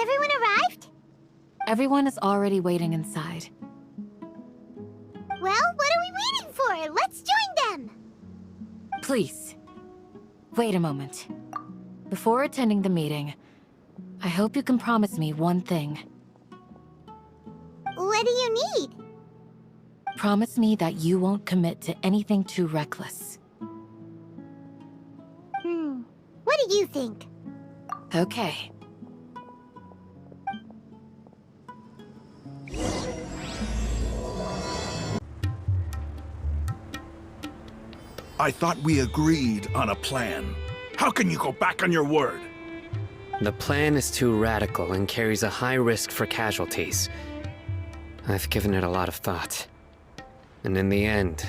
everyone arrived? Everyone is already waiting inside. Well, what are we waiting for? Let's join them! Please, wait a moment. Before attending the meeting, I hope you can promise me one thing. What do you need? Promise me that you won't commit to anything too reckless. What do you think? Okay. I thought we agreed on a plan. How can you go back on your word? The plan is too radical and carries a high risk for casualties. I've given it a lot of thought. And in the end,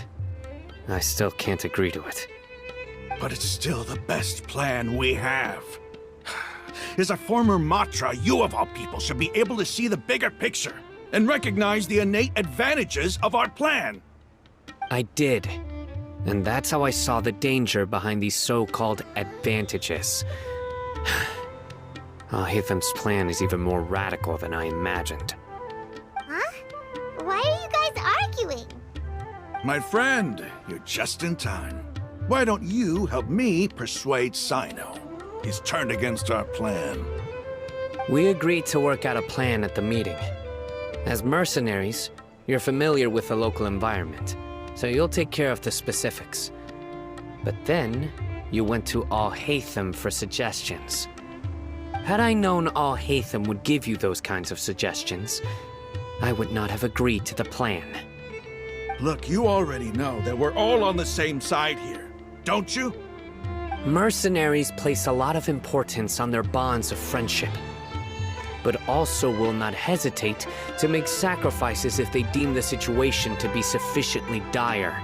I still can't agree to it. But it's still the best plan we have. As a former Matra, you of all people should be able to see the bigger picture and recognize the innate advantages of our plan. I did. And that's how I saw the danger behind these so-called advantages. Al-Haytham's plan is even more radical than I imagined. Huh? Why are you guys arguing? My friend, you're just in time. Why don't you help me persuade Sino? He's turned against our plan. We agreed to work out a plan at the meeting. As mercenaries, you're familiar with the local environment, so you'll take care of the specifics. But then, you went to Al-Haytham for suggestions. Had I known Al-Haytham would give you those kinds of suggestions, I would not have agreed to the plan. Look, you already know that we're all on the same side here, don't you? Mercenaries place a lot of importance on their bonds of friendship, but also will not hesitate to make sacrifices if they deem the situation to be sufficiently dire.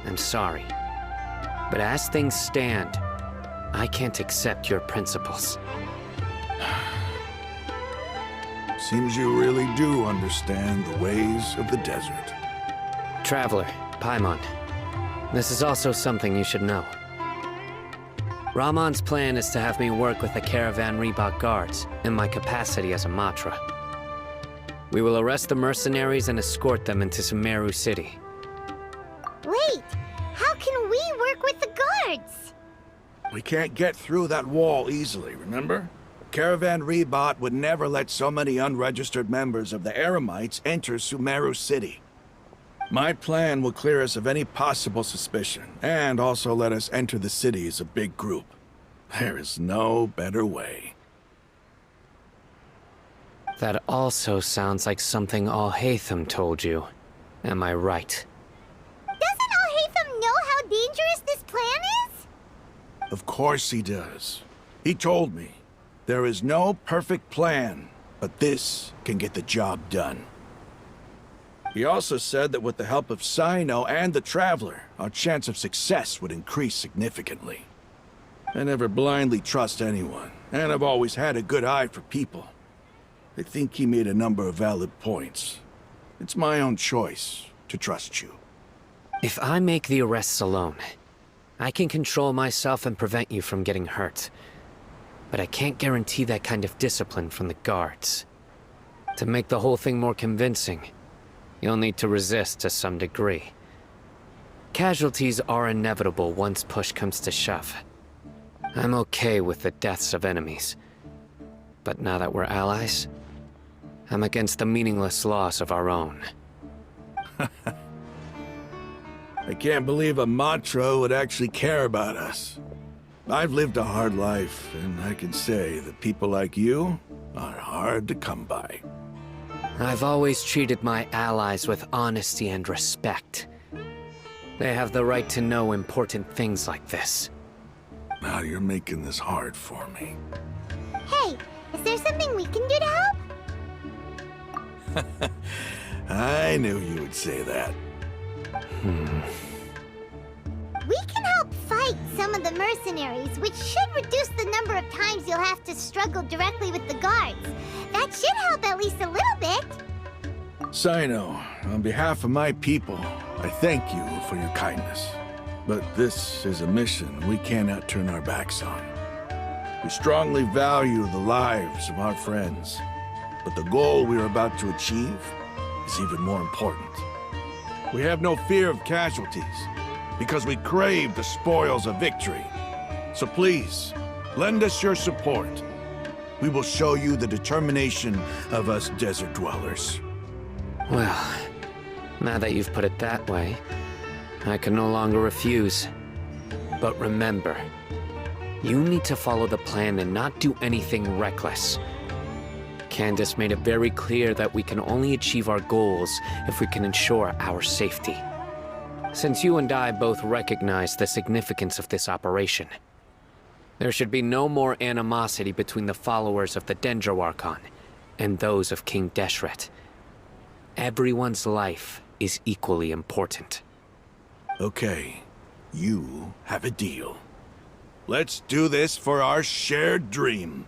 I'm sorry, but as things stand, I can't accept your principles. Seems you really do understand the ways of the desert. Traveler, Paimon, this is also something you should know. Rahman's plan is to have me work with the Caravan Reebok guards in my capacity as a Matra. We will arrest the mercenaries and escort them into Sumeru City. Wait, how can we work with the guards? We can't get through that wall easily, remember? Caravan Reebok would never let so many unregistered members of the Eremites enter Sumeru City. My plan will clear us of any possible suspicion, and also let us enter the city as a big group. There is no better way. That also sounds like something Al-Haytham told you. Am I right? Doesn't Al-Haytham know how dangerous this plan is? Of course he does. He told me, there is no perfect plan, but this can get the job done. He also said that with the help of Sino and the Traveler, our chance of success would increase significantly. I never blindly trust anyone, and I've always had a good eye for people. I think he made a number of valid points. It's my own choice to trust you. If I make the arrests alone, I can control myself and prevent you from getting hurt. But I can't guarantee that kind of discipline from the guards. To make the whole thing more convincing, you'll need to resist to some degree. Casualties are inevitable once push comes to shove. I'm okay with the deaths of enemies. But now that we're allies, I'm against the meaningless loss of our own. I can't believe a Matra would actually care about us. I've lived a hard life, and I can say that people like you are hard to come by. I've always treated my allies with honesty and respect. They have the right to know important things like this. Now you're making this hard for me. Hey, is there something we can do to help? I knew you would say that. We can help fight some of the mercenaries, which should reduce the number of times you'll have to struggle directly with the guards. That should help at least a little bit. Sino, on behalf of my people, I thank you for your kindness. But this is a mission we cannot turn our backs on. We strongly value the lives of our friends, but the goal we are about to achieve is even more important. We have no fear of casualties, because we crave the spoils of victory. So please, lend us your support. We will show you the determination of us desert dwellers. Well, now that you've put it that way, I can no longer refuse. But remember, you need to follow the plan and not do anything reckless. Candace made it very clear that we can only achieve our goals if we can ensure our safety. Since you and I both recognize the significance of this operation, there should be no more animosity between the followers of the Dendroarchon and those of King Deshret. Everyone's life is equally important. Okay, you have a deal. Let's do this for our shared dream.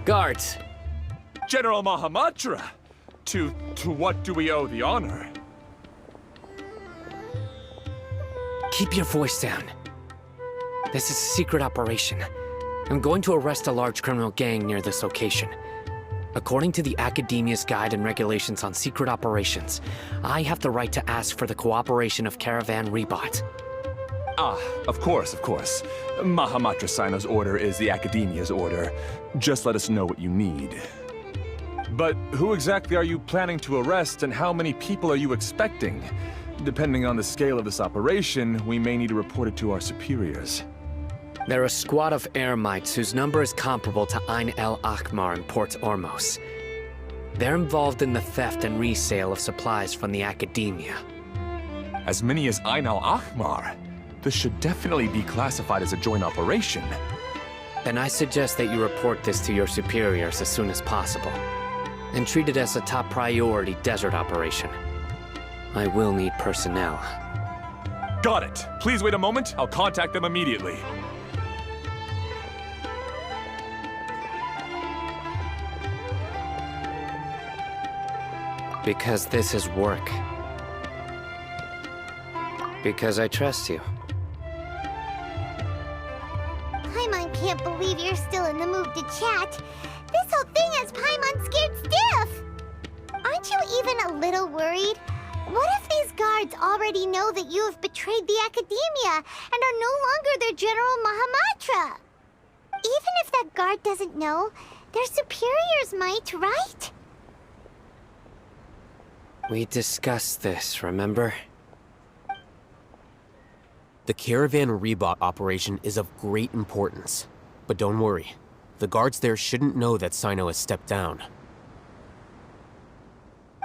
Guards! General Mahamatra! To what do we owe the honor? Keep your voice down. This is a secret operation. I'm going to arrest a large criminal gang near this location. According to the Academia's Guide and Regulations on Secret Operations, I have the right to ask for the cooperation of Caravan Rebot. Ah, of course. Mahamatra Sino's order is the Academia's order. Just let us know what you need. But who exactly are you planning to arrest, and how many people are you expecting? Depending on the scale of this operation, we may need to report it to our superiors. They're a squad of Eremites whose number is comparable to Ain El Akhmar in Port Ormos. They're involved in the theft and resale of supplies from the Academia. As many as Ain Al Akhmar? This should definitely be classified as a joint operation. Then I suggest that you report this to your superiors as soon as possible, and treat it as a top priority desert operation. I will need personnel. Got it. Please wait a moment. I'll contact them immediately. Because this is work. Because I trust you. Paimon can't believe you're still in the mood to chat. This whole thing has Paimon scared stiff. Aren't you even a little worried? What if these guards already know that you have betrayed the Academia and are no longer their General Mahamatra? Even if that guard doesn't know, their superiors might, right? We discussed this, remember? The Caravan Rebot operation is of great importance. But don't worry, the guards there shouldn't know that Sino has stepped down.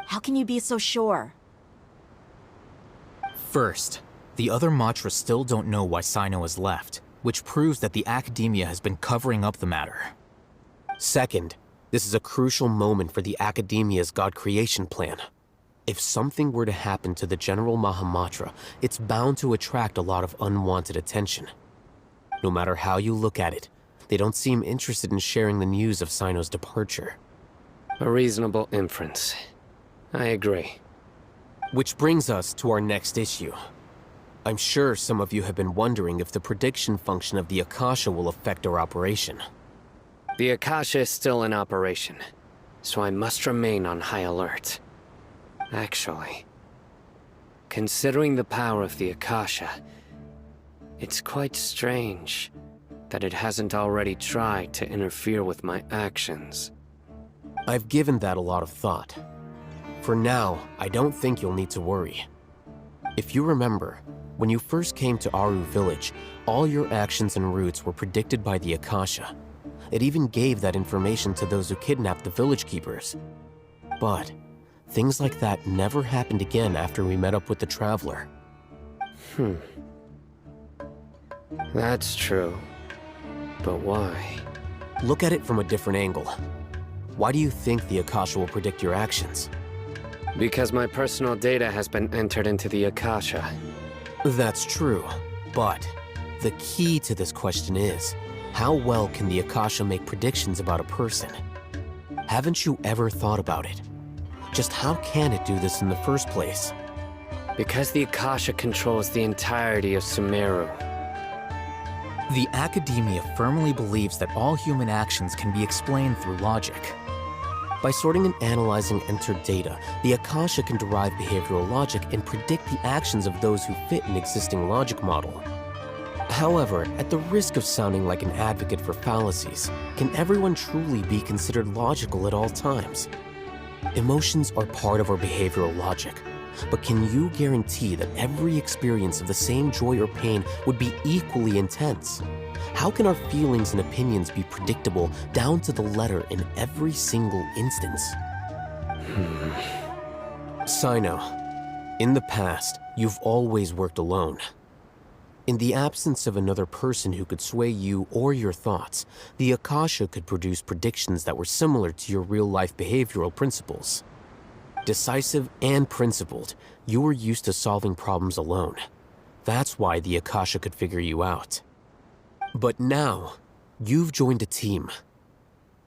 How can you be so sure? First, the other Matra still don't know why Sino has left, which proves that the Academia has been covering up the matter. Second, this is a crucial moment for the Academia's God creation plan. If something were to happen to the General Mahamatra, it's bound to attract a lot of unwanted attention. No matter how you look at it, they don't seem interested in sharing the news of Sino's departure. A reasonable inference. I agree. Which brings us to our next issue. I'm sure some of you have been wondering if the prediction function of the Akasha will affect our operation. The Akasha is still in operation, so I must remain on high alert. Actually, considering the power of the Akasha, it's quite strange that it hasn't already tried to interfere with my actions. I've given that a lot of thought. For now, I don't think you'll need to worry. If you remember, when you first came to Aru Village, all your actions and routes were predicted by the Akasha. It even gave that information to those who kidnapped the village keepers. But things like that never happened again after we met up with the Traveler. That's true. But why? Look at it from a different angle. Why do you think the Akasha will predict your actions? Because my personal data has been entered into the Akasha. That's true, but the key to this question is, how well can the Akasha make predictions about a person? Haven't you ever thought about it? Just how can it do this in the first place? Because the Akasha controls the entirety of Sumeru. The Academia firmly believes that all human actions can be explained through logic. By sorting and analyzing entered data, the Akasha can derive behavioral logic and predict the actions of those who fit an existing logic model. However, at the risk of sounding like an advocate for fallacies, can everyone truly be considered logical at all times? Emotions are part of our behavioral logic, but can you guarantee that every experience of the same joy or pain would be equally intense? How can our feelings and opinions be predictable down to the letter in every single instance? Sino, in the past, you've always worked alone. In the absence of another person who could sway you or your thoughts, the Akasha could produce predictions that were similar to your real-life behavioral principles. Decisive and principled, you were used to solving problems alone. That's why the Akasha could figure you out. But now, you've joined a team.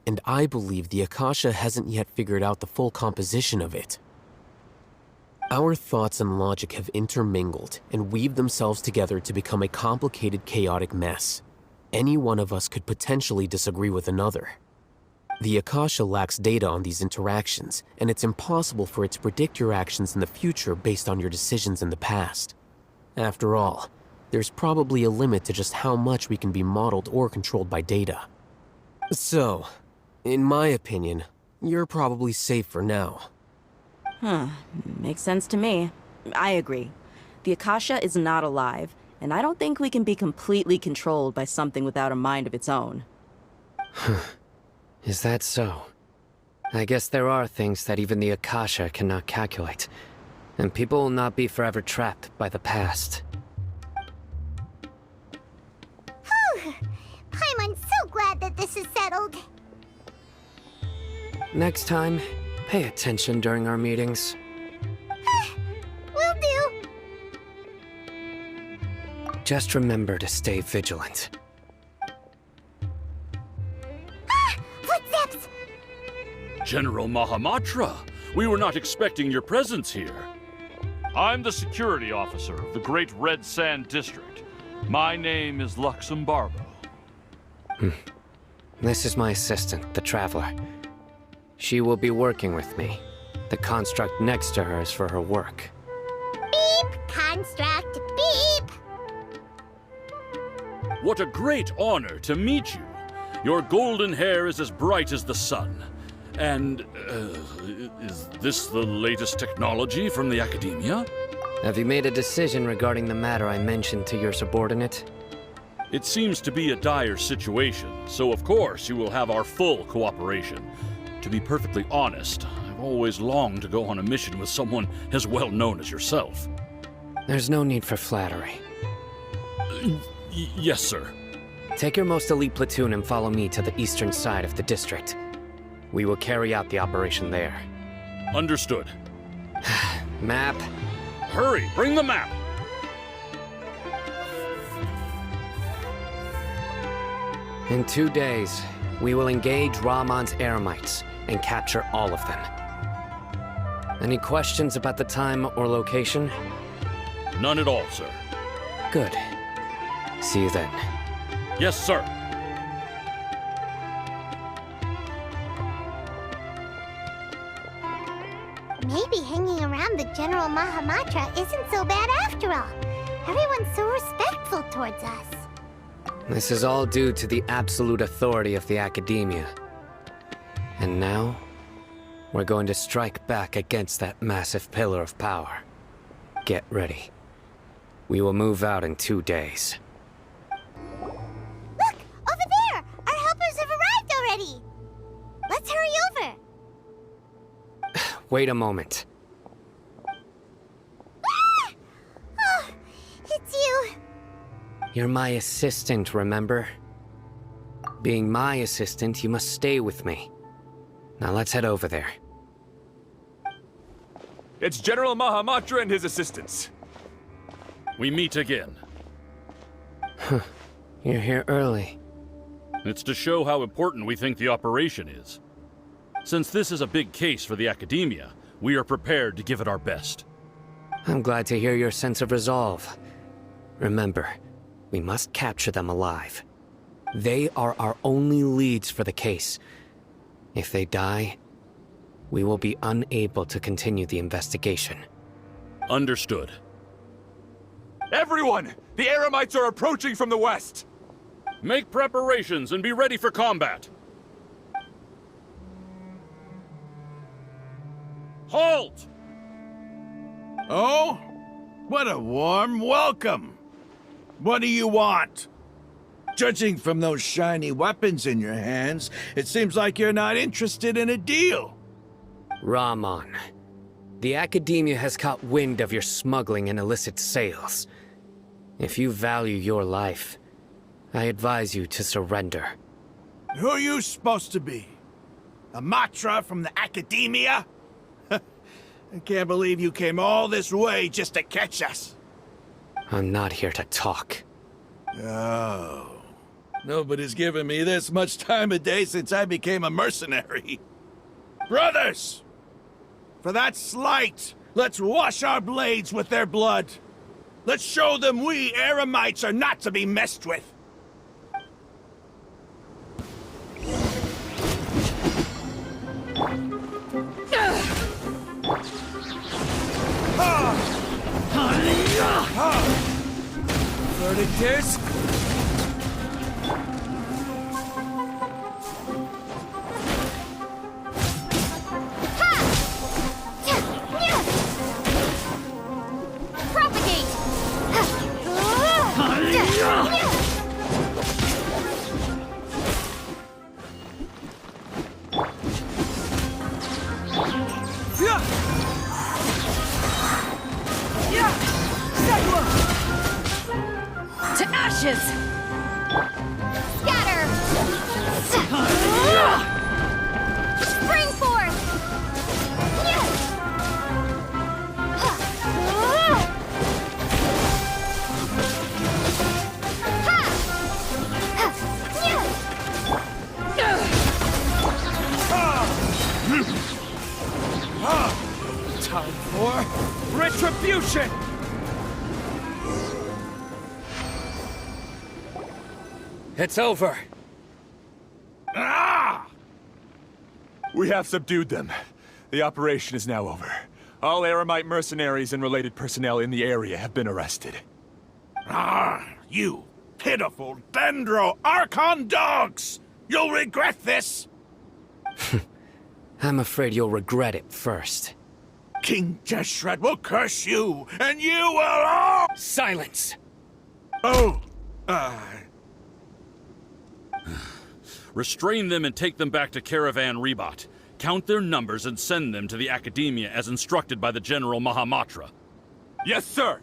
And I believe the Akasha hasn't yet figured out the full composition of it. Our thoughts and logic have intermingled and weaved themselves together to become a complicated, chaotic mess. Any one of us could potentially disagree with another. The Akasha lacks data on these interactions, and it's impossible for it to predict your actions in the future based on your decisions in the past. After all, there's probably a limit to just how much we can be modeled or controlled by data. So, in my opinion, you're probably safe for now. Makes sense to me. I agree. The Akasha is not alive, and I don't think we can be completely controlled by something without a mind of its own. Is that so? I guess there are things that even the Akasha cannot calculate, and people will not be forever trapped by the past. Paimon's so glad that this is settled. Next time, pay attention during our meetings. Will do. Just remember to stay vigilant. Footsteps! General Mahamatra, we were not expecting your presence here. I'm the security officer of the Great Red Sand District. My name is Luxembarbo. This is my assistant, the Traveler. She will be working with me. The construct next to her is for her work. Beep! Construct, beep! What a great honor to meet you. Your golden hair is as bright as the sun. And, is this the latest technology from the Academia? Have you made a decision regarding the matter I mentioned to your subordinate? It seems to be a dire situation, so of course you will have our full cooperation. To be perfectly honest, I've always longed to go on a mission with someone as well known as yourself. There's no need for flattery. Yes, sir. Take your most elite platoon and follow me to the eastern side of the district. We will carry out the operation there. Understood. Map. Hurry, bring the map! In 2 days, we will engage Rahman's Eremites and capture all of them. Any questions about the time or location? None at all, sir. Good. See you then. Yes, sir. Maybe hanging around the General Mahamatra isn't so bad after all. Everyone's so respectful towards us. This is all due to the absolute authority of the Academia. And now, we're going to strike back against that massive pillar of power. Get ready. We will move out in 2 days. Look! Over there! Our helpers have arrived already! Let's hurry over! Wait a moment. Ah! Oh, it's you! You're my assistant, remember? Being my assistant, you must stay with me. Now let's head over there. It's General Mahamatra and his assistants. We meet again. You're here early. It's to show how important we think the operation is. Since this is a big case for the Academia, we are prepared to give it our best. I'm glad to hear your sense of resolve. Remember, we must capture them alive. They are our only leads for the case. If they die, we will be unable to continue the investigation. Understood. Everyone! The Eremites are approaching from the west! Make preparations and be ready for combat. Halt! Oh? What a warm welcome! What do you want? Judging from those shiny weapons in your hands, it seems like you're not interested in a deal. Rahman, the Academia has caught wind of your smuggling and illicit sales. If you value your life, I advise you to surrender. Who are you supposed to be? A Matra from the Academia? I can't believe you came all this way just to catch us. I'm not here to talk. Oh. Nobody's given me this much time of day since I became a mercenary. Brothers! For that slight, let's wash our blades with their blood. Let's show them we Eremites are not to be messed with. Verdict is... To ashes! Scatter! Spring forth! Time for retribution! It's over. Ah! We have subdued them. The operation is now over. All Eremite mercenaries and related personnel in the area have been arrested. Ah, you pitiful Dendro Archon dogs! You'll regret this! I'm afraid you'll regret it first. King Jeshret will curse you, and you will all— Silence! Oh, Restrain them and take them back to Caravan Rebot. Count their numbers and send them to the Academia as instructed by the General Mahamatra. Yes, sir!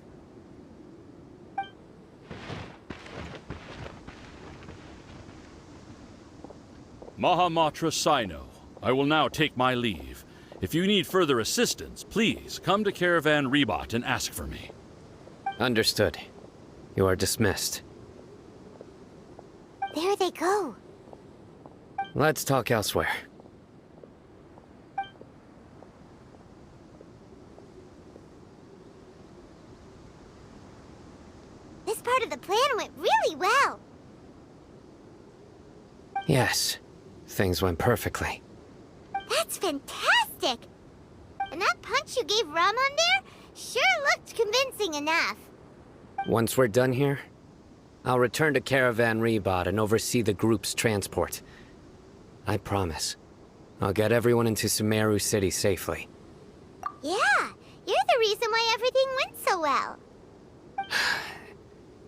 Mahamatra Sino, I will now take my leave. If you need further assistance, please come to Caravan Rebot and ask for me. Understood. You are dismissed. There they go. Let's talk elsewhere. This part of the plan went really well. Yes, things went perfectly. That's fantastic! And that punch you gave Ramon there sure looked convincing enough. Once we're done here, I'll return to Caravan Rebot and oversee the group's transport. I promise. I'll get everyone into Sumeru City safely. Yeah, you're the reason why everything went so well.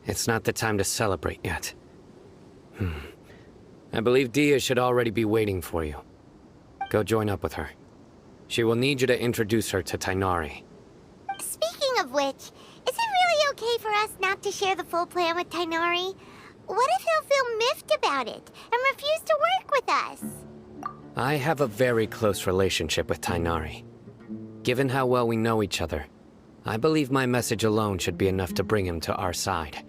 It's not the time to celebrate yet. I believe Dia should already be waiting for you. Go join up with her. She will need you to introduce her to Tainari. Speaking of which, is it really okay for us not to share the full plan with Tainari? What if he'll feel miffed about it and refuse to work with us? I have a very close relationship with Tainari. Given how well we know each other, I believe my message alone should be enough to bring him to our side.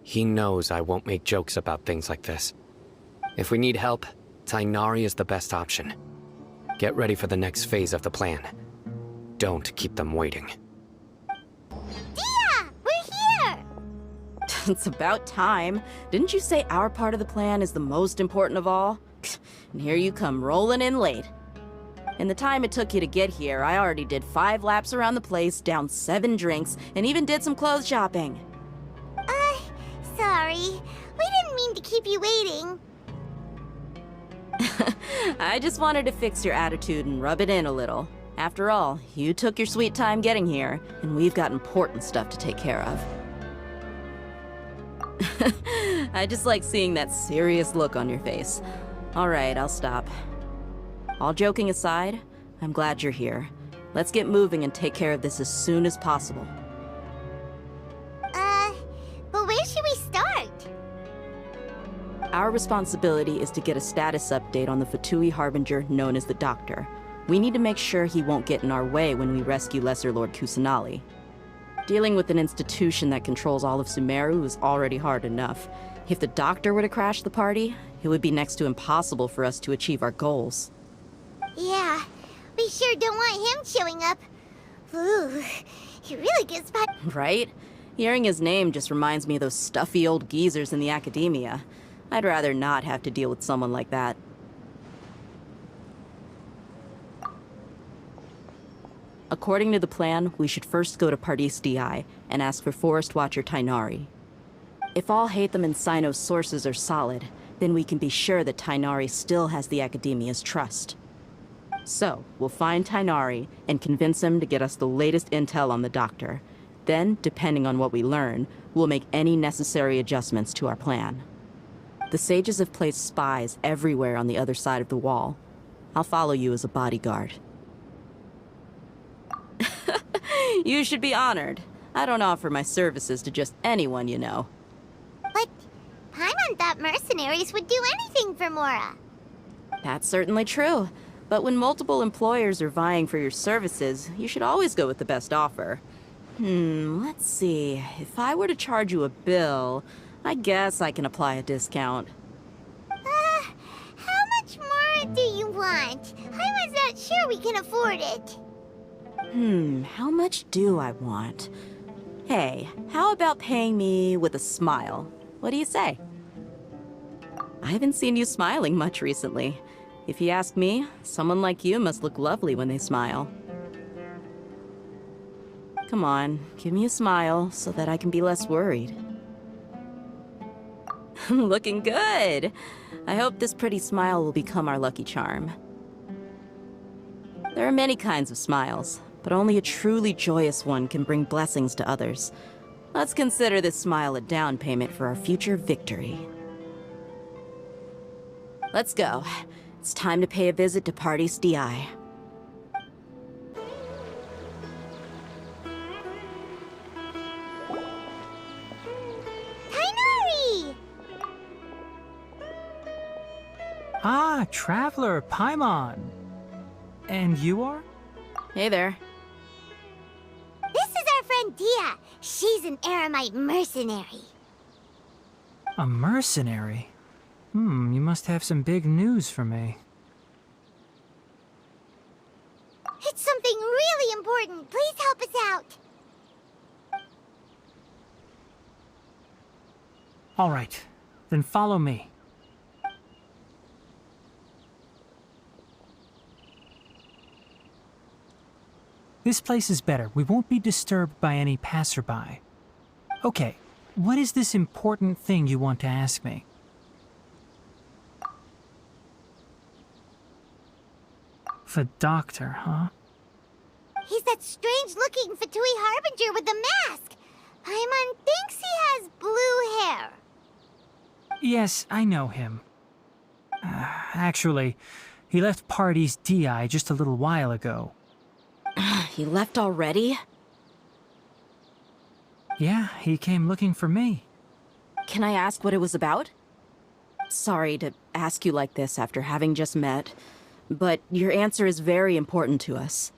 He knows I won't make jokes about things like this. If we need help, Tainari is the best option. Get ready for the next phase of the plan. Don't keep them waiting. It's about time. Didn't you say our part of the plan is the most important of all? And here you come rolling in late. In the time it took you to get here, I already did 5 laps around the place, downed 7 drinks, and even did some clothes shopping. Sorry. We didn't mean to keep you waiting. I just wanted to fix your attitude and rub it in a little. After all, you took your sweet time getting here, and we've got important stuff to take care of. I just like seeing that serious look on your face. All right, I'll stop. All joking aside, I'm glad you're here. Let's get moving and take care of this as soon as possible. But where should we start? Our responsibility is to get a status update on the Fatui Harbinger known as the Doctor. We need to make sure he won't get in our way when we rescue Lesser Lord Kusanali. Dealing with an institution that controls all of Sumeru is already hard enough. If the Doctor were to crash the party, it would be next to impossible for us to achieve our goals. Yeah, we sure don't want him showing up. Ooh, he really gets bad. Right? Hearing his name just reminds me of those stuffy old geezers in the academia. I'd rather not have to deal with someone like that. According to the plan, we should first go to Pardis DI and ask for Forest Watcher Tainari. If all Hatham and Sino's sources are solid, then we can be sure that Tainari still has the Academia's trust. So, we'll find Tainari and convince him to get us the latest intel on the Doctor. Then, depending on what we learn, we'll make any necessary adjustments to our plan. The sages have placed spies everywhere on the other side of the wall. I'll follow you as a bodyguard. You should be honored. I don't offer my services to just anyone you know. But Paimon thought mercenaries would do anything for Mora. That's certainly true. But when multiple employers are vying for your services, you should always go with the best offer. Let's see. If I were to charge you a bill, I guess I can apply a discount. How much more do you want? I was not sure we can afford it. How much do I want? Hey, how about paying me with a smile? What do you say? I haven't seen you smiling much recently. If you ask me, someone like you must look lovely when they smile. Come on, give me a smile so that I can be less worried. Looking good! I hope this pretty smile will become our lucky charm. There are many kinds of smiles, but only a truly joyous one can bring blessings to others. Let's consider this smile a down payment for our future victory. Let's go. It's time to pay a visit to Pardis DI. Tainari! Ah, Traveler, Paimon. And you are? Hey there. This is our friend Dia. She's an Aramite mercenary. A mercenary? You must have some big news for me. It's something really important. Please help us out. All right, then follow me. This place is better. We won't be disturbed by any passerby. Okay, what is this important thing you want to ask me? The Doctor, huh? He's that strange-looking Fatui Harbinger with the mask. Paimon thinks he has blue hair. Yes, I know him. Actually, he left Pardis DI just a little while ago. He left already? Yeah, he came looking for me. Can I ask what it was about? Sorry to ask you like this after having just met, but your answer is very important to us.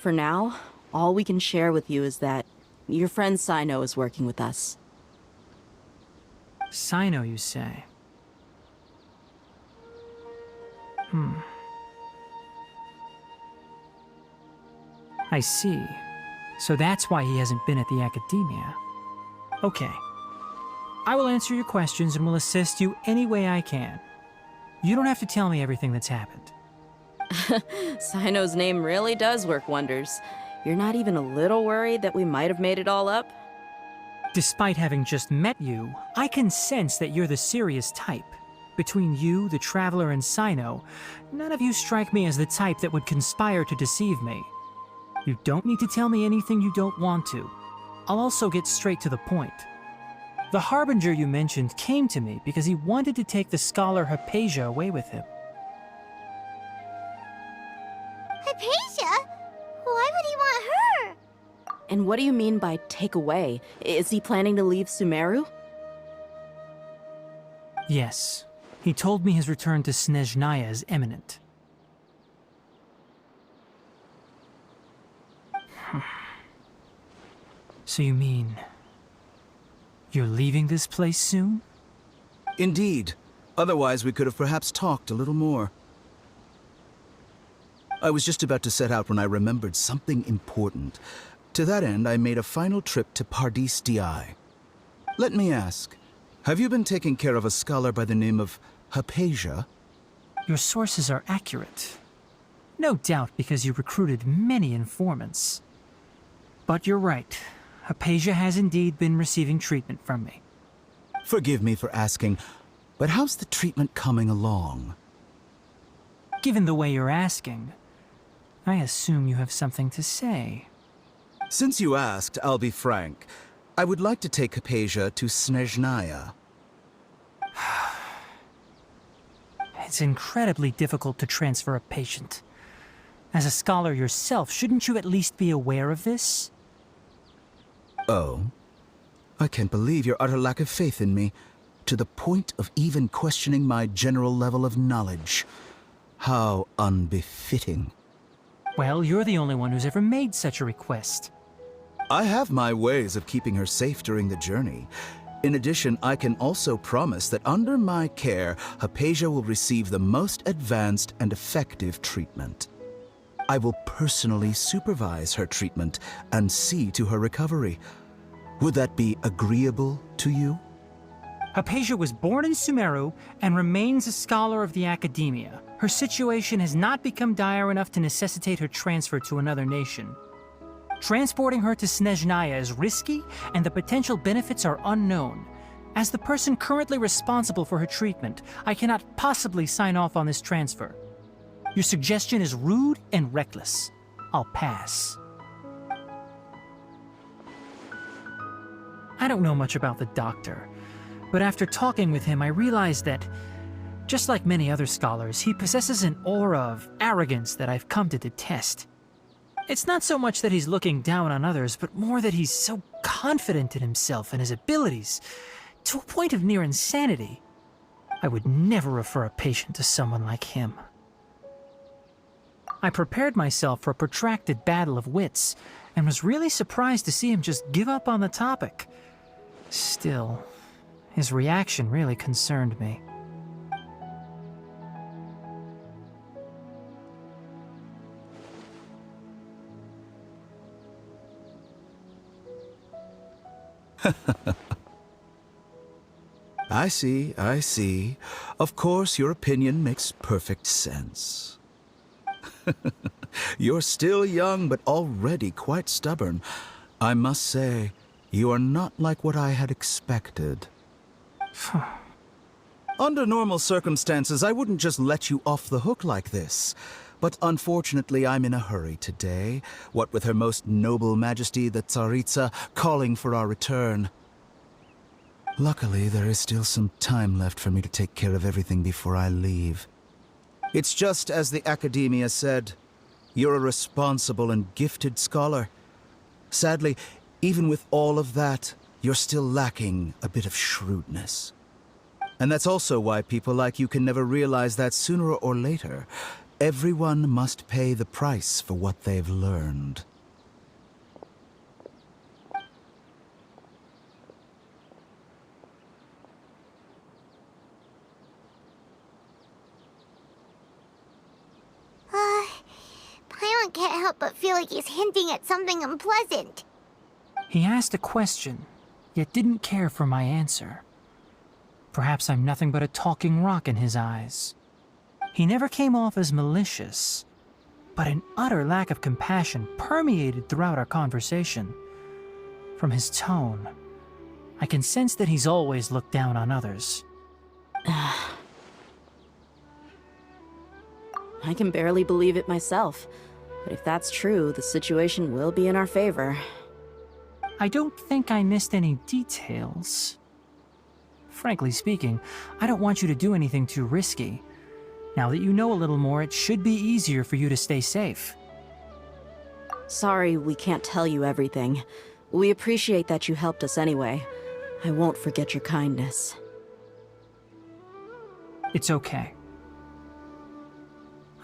For now, all we can share with you is that your friend Sino is working with us. Sino, you say? I see. So that's why he hasn't been at the Academia. Okay. I will answer your questions and will assist you any way I can. You don't have to tell me everything that's happened. Sino's name really does work wonders. You're not even a little worried that we might have made it all up? Despite having just met you, I can sense that you're the serious type. Between you, the Traveler, and Sino, none of you strike me as the type that would conspire to deceive me. You don't need to tell me anything you don't want to. I'll also get straight to the point. The Harbinger you mentioned came to me because he wanted to take the scholar Hypatia away with him. Hypatia? Why would he want her? And what do you mean by take away? Is he planning to leave Sumeru? Yes. He told me his return to Snezhnaya is imminent. So you mean... you're leaving this place soon? Indeed. Otherwise, we could have perhaps talked a little more. I was just about to set out when I remembered something important. To that end, I made a final trip to Pardis Di. Let me ask, have you been taking care of a scholar by the name of Hypatia? Your sources are accurate. No doubt because you recruited many informants. But you're right. Hypatia has indeed been receiving treatment from me. Forgive me for asking, but how's the treatment coming along? Given the way you're asking, I assume you have something to say. Since you asked, I'll be frank. I would like to take Hypatia to Snezhnaya. It's incredibly difficult to transfer a patient. As a scholar yourself, shouldn't you at least be aware of this? Oh? I can't believe your utter lack of faith in me, to the point of even questioning my general level of knowledge. How unbefitting. Well, you're the only one who's ever made such a request. I have my ways of keeping her safe during the journey. In addition, I can also promise that under my care, Hypatia will receive the most advanced and effective treatment. I will personally supervise her treatment and see to her recovery. Would that be agreeable to you? Hypatia was born in Sumeru and remains a scholar of the Academia. Her situation has not become dire enough to necessitate her transfer to another nation. Transporting her to Snezhnaya is risky, and the potential benefits are unknown. As the person currently responsible for her treatment, I cannot possibly sign off on this transfer. Your suggestion is rude and reckless. I'll pass. I don't know much about the doctor, but after talking with him, I realized that, just like many other scholars, he possesses an aura of arrogance that I've come to detest. It's not so much that he's looking down on others, but more that he's so confident in himself and his abilities, to a point of near insanity. I would never refer a patient to someone like him. I prepared myself for a protracted battle of wits, and was really surprised to see him just give up on the topic. Still, his reaction really concerned me. I see. Of course, your opinion makes perfect sense. You're still young, but already quite stubborn. I must say, you are not like what I had expected. Under normal circumstances, I wouldn't just let you off the hook like this. But unfortunately, I'm in a hurry today, what with Her Most Noble Majesty the Tsaritsa calling for our return. Luckily, there is still some time left for me to take care of everything before I leave. It's just as the Academia said, you're a responsible and gifted scholar. Sadly, even with all of that, you're still lacking a bit of shrewdness. And that's also why people like you can never realize that sooner or later, everyone must pay the price for what they've learned. Paimon can't help but feel like he's hinting at something unpleasant. He asked a question, yet didn't care for my answer. Perhaps I'm nothing but a talking rock in his eyes. He never came off as malicious, but an utter lack of compassion permeated throughout our conversation. From his tone, I can sense that he's always looked down on others. I can barely believe it myself, but if that's true, the situation will be in our favor. I don't think I missed any details. Frankly speaking, I don't want you to do anything too risky. Now that you know a little more, it should be easier for you to stay safe. Sorry we can't tell you everything. We appreciate that you helped us anyway. I won't forget your kindness. It's okay.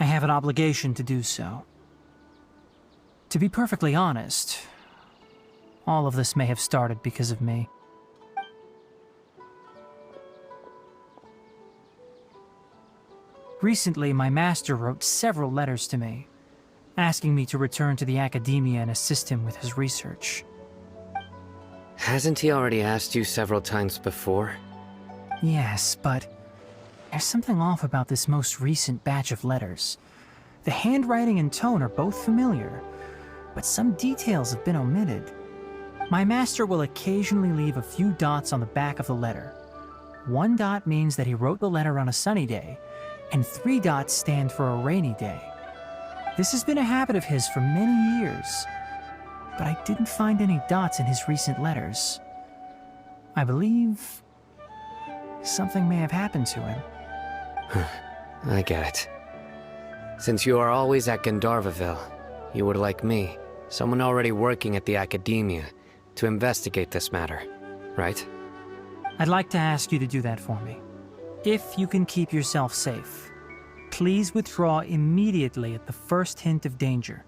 I have an obligation to do so. To be perfectly honest, all of this may have started because of me. Recently, my master wrote several letters to me, asking me to return to the academia and assist him with his research. Hasn't he already asked you several times before? Yes, but there's something off about this most recent batch of letters. The handwriting and tone are both familiar, but some details have been omitted. My master will occasionally leave a few dots on the back of the letter. 1 dot means that he wrote the letter on a sunny day, and 3 dots stand for a rainy day. This has been a habit of his for many years, but I didn't find any dots in his recent letters. I believe something may have happened to him. I get it. Since you are always at Gandharvaville, you would like me, someone already working at the academia, to investigate this matter, right? I'd like to ask you to do that for me. If you can keep yourself safe, please withdraw immediately at the first hint of danger.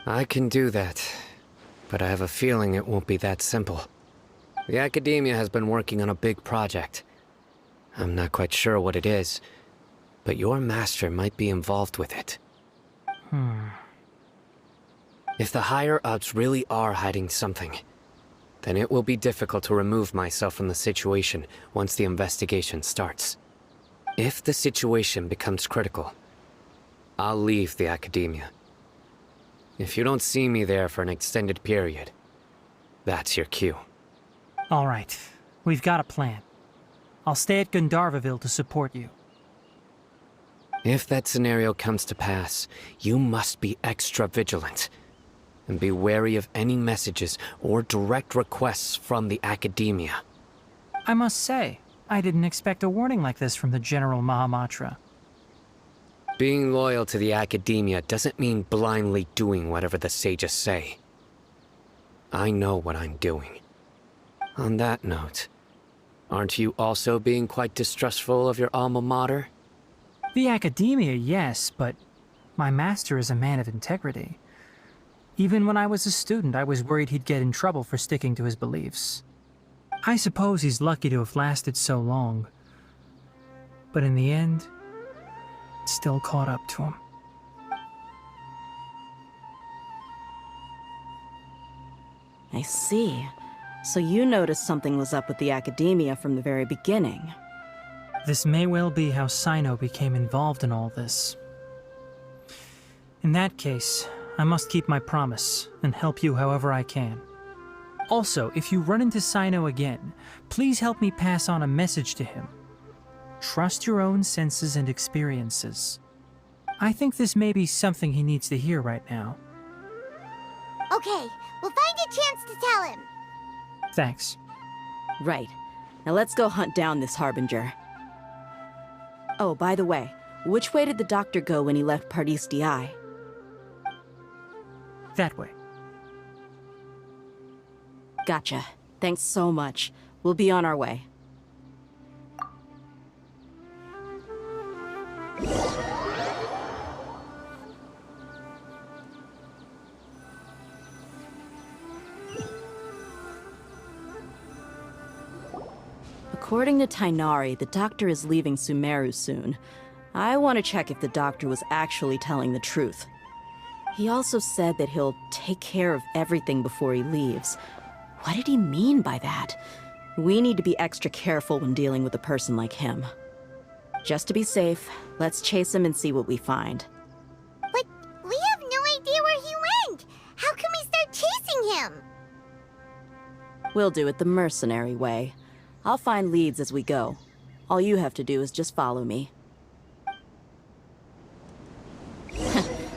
I can do that, but I have a feeling it won't be that simple. The academia has been working on a big project. I'm not quite sure what it is, but your master might be involved with it. If the higher-ups really are hiding something, then it will be difficult to remove myself from the situation once the investigation starts. If the situation becomes critical, I'll leave the academia. If you don't see me there for an extended period, that's your cue. All right, we've got a plan. I'll stay at Gandharvaville to support you. If that scenario comes to pass, you must be extra vigilant. And be wary of any messages or direct requests from the academia. I must say, I didn't expect a warning like this from the General Mahamatra. Being loyal to the academia doesn't mean blindly doing whatever the sages say. I know what I'm doing. On that note, aren't you also being quite distrustful of your alma mater? The academia, yes, but my master is a man of integrity. Even when I was a student, I was worried he'd get in trouble for sticking to his beliefs. I suppose he's lucky to have lasted so long. But in the end, it still caught up to him. I see. So you noticed something was up with the academia from the very beginning. This may well be how Sino became involved in all this. In that case, I must keep my promise and help you however I can. Also, if you run into Sino again, please help me pass on a message to him. Trust your own senses and experiences. I think this may be something he needs to hear right now. Okay, we'll find a chance to tell him. Thanks. Right. Now let's go hunt down this Harbinger. Oh, by the way, which way did the doctor go when he left Pardis Di? That way. Gotcha. Thanks so much. We'll be on our way. According to Tainari, the doctor is leaving Sumeru soon. I want to check if the doctor was actually telling the truth. He also said that he'll take care of everything before he leaves. What did he mean by that? We need to be extra careful when dealing with a person like him. Just to be safe, let's chase him and see what we find. But we have no idea where he went! How can we start chasing him? We'll do it the mercenary way. I'll find leads as we go. All you have to do is just follow me.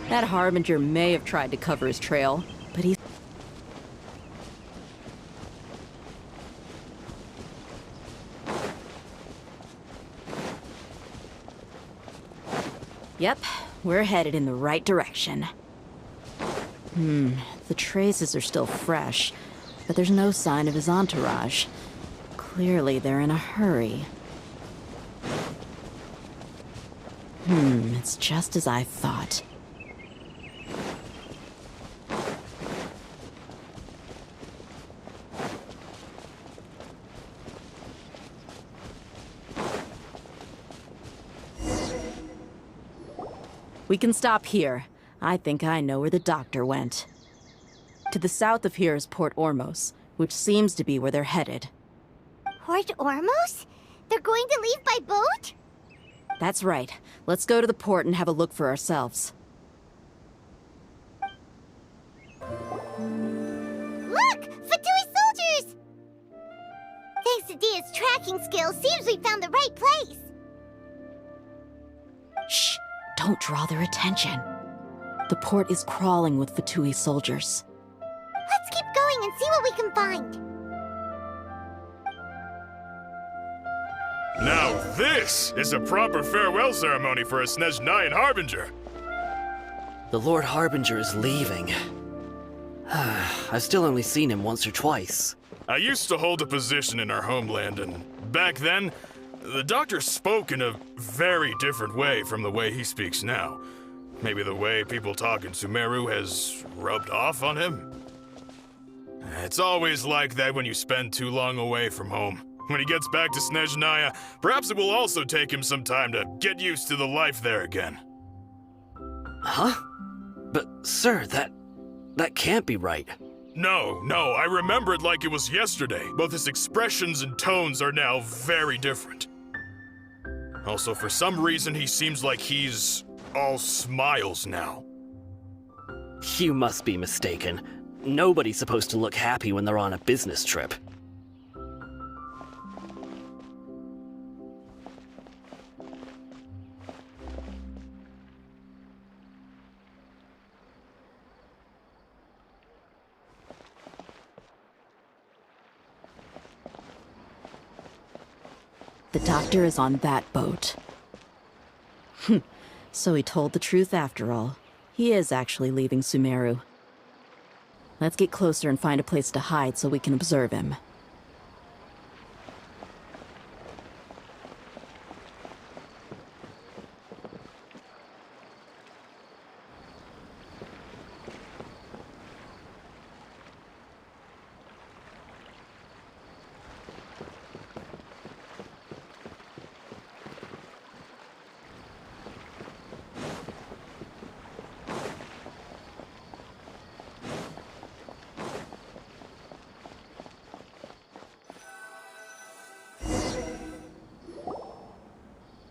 That Harbinger may have tried to cover his trail, but he's... Yep, we're headed in the right direction. The traces are still fresh, but there's no sign of his entourage. Clearly, they're in a hurry. It's just as I thought. We can stop here. I think I know where the doctor went. To the south of here is Port Ormos, which seems to be where they're headed. Port Ormos? They're going to leave by boat? That's right. Let's go to the port and have a look for ourselves. Look! Fatui soldiers! Thanks to Dia's tracking skills, seems we found the right place. Shh! Don't draw their attention. The port is crawling with Fatui soldiers. Let's keep going and see what we can find. Now this is a proper farewell ceremony for a Snezhnayan Harbinger. The Lord Harbinger is leaving. I've still only seen him once or twice. I used to hold a position in our homeland, and back then, the doctor spoke in a very different way from the way he speaks now. Maybe the way people talk in Sumeru has rubbed off on him? It's always like that when you spend too long away from home. When he gets back to Snezhnaya, perhaps it will also take him some time to get used to the life there again. Huh? But, sir, that can't be right. No, I remember it like it was yesterday. Both his expressions and tones are now very different. Also, for some reason, he seems like he's all smiles now. You must be mistaken. Nobody's supposed to look happy when they're on a business trip. The doctor is on that boat. So he told the truth after all. He is actually leaving Sumeru. Let's get closer and find a place to hide so we can observe him.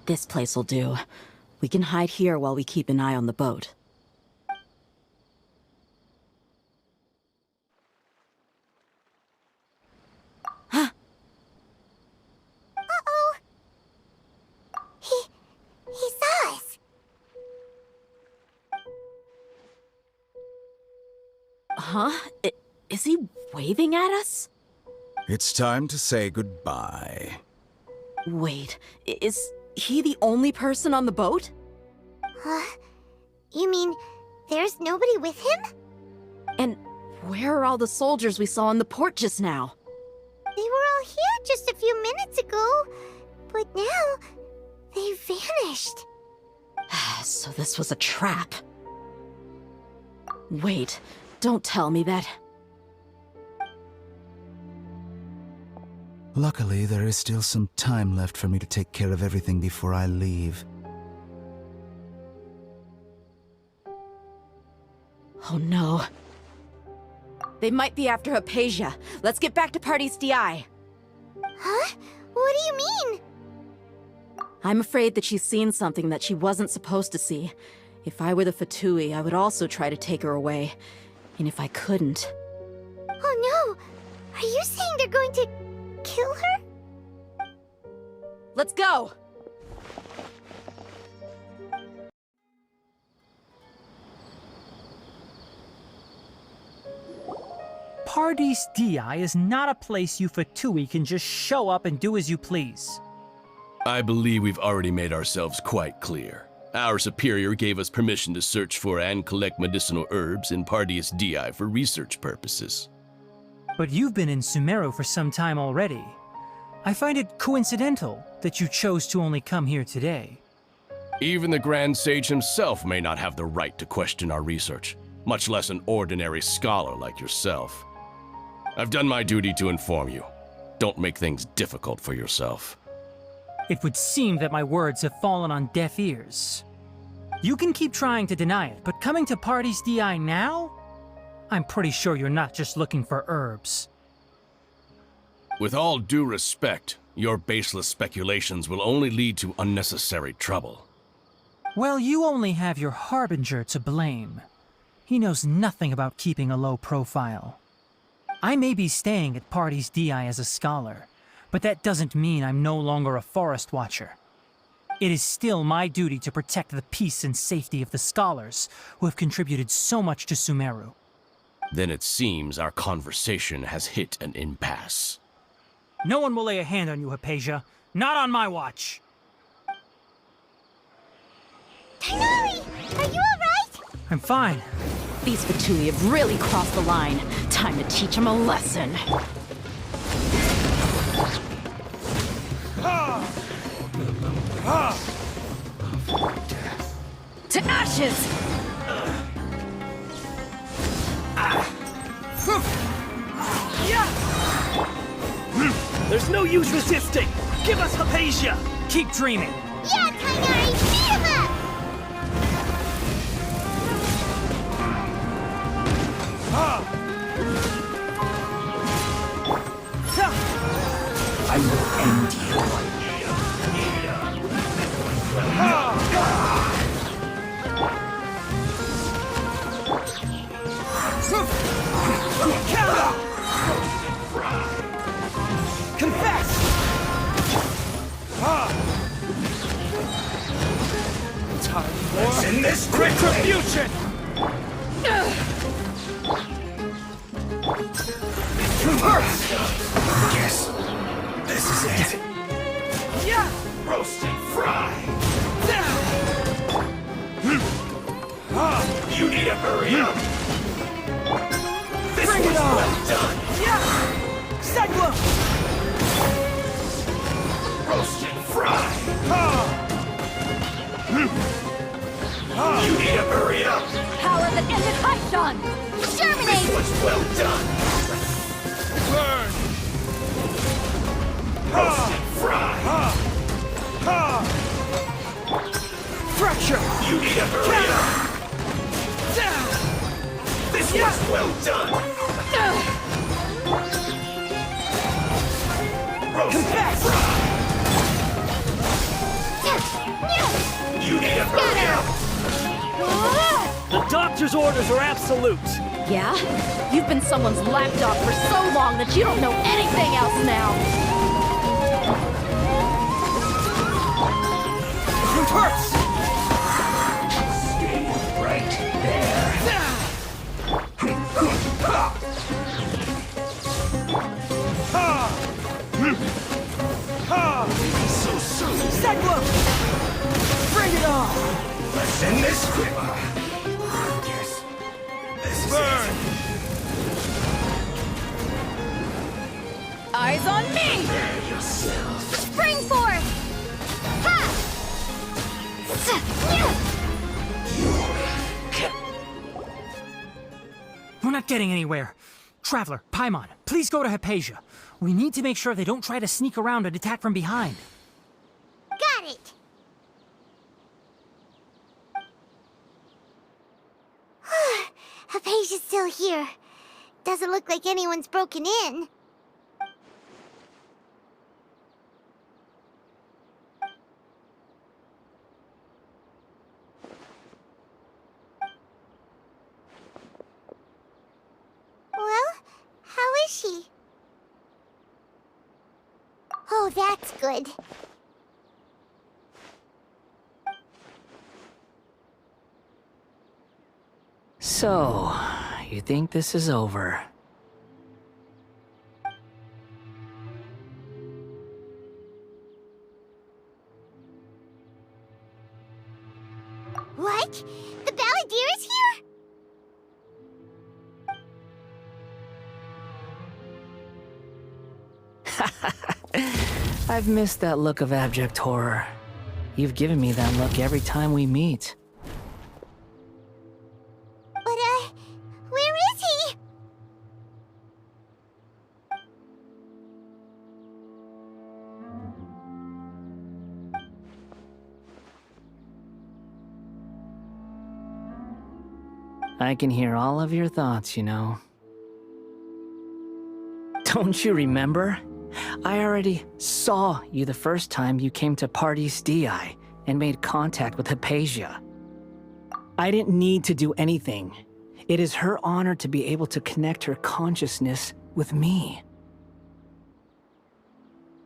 This place will do. We can hide here while we keep an eye on the boat. Huh? Uh-oh! He saw us! Huh? Is he waving at us? It's time to say goodbye. Wait, is he the only person on the boat? Huh? You mean there's nobody with him? And where are all the soldiers we saw in the port just now? They were all here just a few minutes ago, but now they vanished. So this was a trap. Wait, don't tell me that... Luckily, there is still some time left for me to take care of everything before I leave. Oh no. They might be after Hypatia. Let's get back to Pardis DI. Huh? What do you mean? I'm afraid that she's seen something that she wasn't supposed to see. If I were the Fatui, I would also try to take her away. And if I couldn't... Oh no! Are you saying they're going to kill her? Let's go! Paradis Di is not a place you Fatui can just show up and do as you please. I believe we've already made ourselves quite clear. Our superior gave us permission to search for and collect medicinal herbs in Paradis Di for research purposes. But you've been in Sumeru for some time already. I find it coincidental that you chose to only come here today. Even the Grand Sage himself may not have the right to question our research, much less an ordinary scholar like yourself. I've done my duty to inform you. Don't make things difficult for yourself. It would seem that my words have fallen on deaf ears. You can keep trying to deny it, but coming to Paradis Di now? I'm pretty sure you're not just looking for herbs. With all due respect, your baseless speculations will only lead to unnecessary trouble. Well, you only have your Harbinger to blame. He knows nothing about keeping a low profile. I may be staying at Paradis Di as a scholar, but that doesn't mean I'm no longer a forest watcher. It is still my duty to protect the peace and safety of the scholars who have contributed so much to Sumeru. Then it seems our conversation has hit an impasse. No one will lay a hand on you, Hypatia. Not on my watch. Tighnari! Are you alright? I'm fine. These Fatui have really crossed the line. Time to teach them a lesson. To ashes! There's no use resisting! Give us Hypatia! Keep dreaming! Yeah, Tighnari! Beat him up! I will end you. Confess! Time for In this retribution! Yes, this is it. Yeah! Roast and fry. You need to hurry up. This Bring it was on! well done. Yeah! Cyclone! Roast and fry. You need to hurry up. Power that ended Haishan! Germinate! This was well done. Burn! Roast and fry. Fracture! You need to hurry up. This was well done. Roast and fry. You need to hurry up. The doctor's orders are absolute! Yeah? You've been someone's lapdog for so long that you don't know anything else now! It hurts! Stay right there. So soon. Cyclone! Bring it on! Let's end this quick. Yes. This is Burn! Eyes on me! it. Yourself. Spring force! Ha! We're not getting anywhere. Traveler, Paimon, please go to Hypatia. We need to make sure they don't try to sneak around and attack from behind. Got it! Hypatia's still here. Doesn't look like anyone's broken in. good. So, you think this is over? What? The balladeer is here? I've missed that look of abject horror. You've given me that look every time we meet. But, where is he? I can hear all of your thoughts, you know. Don't you remember? I already saw you the first time you came to Parties DI and made contact with Hypatia. I didn't need to do anything. It is her honor to be able to connect her consciousness with me.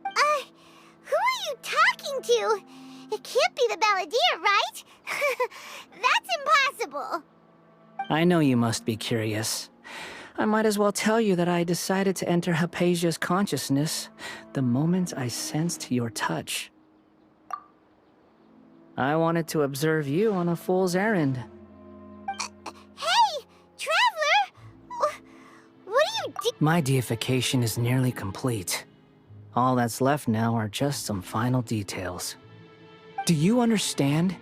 Who are you talking to? It can't be the balladeer, right? That's impossible. I know you must be curious. I might as well tell you that I decided to enter Hypatia's consciousness the moment I sensed your touch. I wanted to observe you on a fool's errand. Hey, Traveler! What are you doing? My deification is nearly complete. All that's left now are just some final details. Do you understand?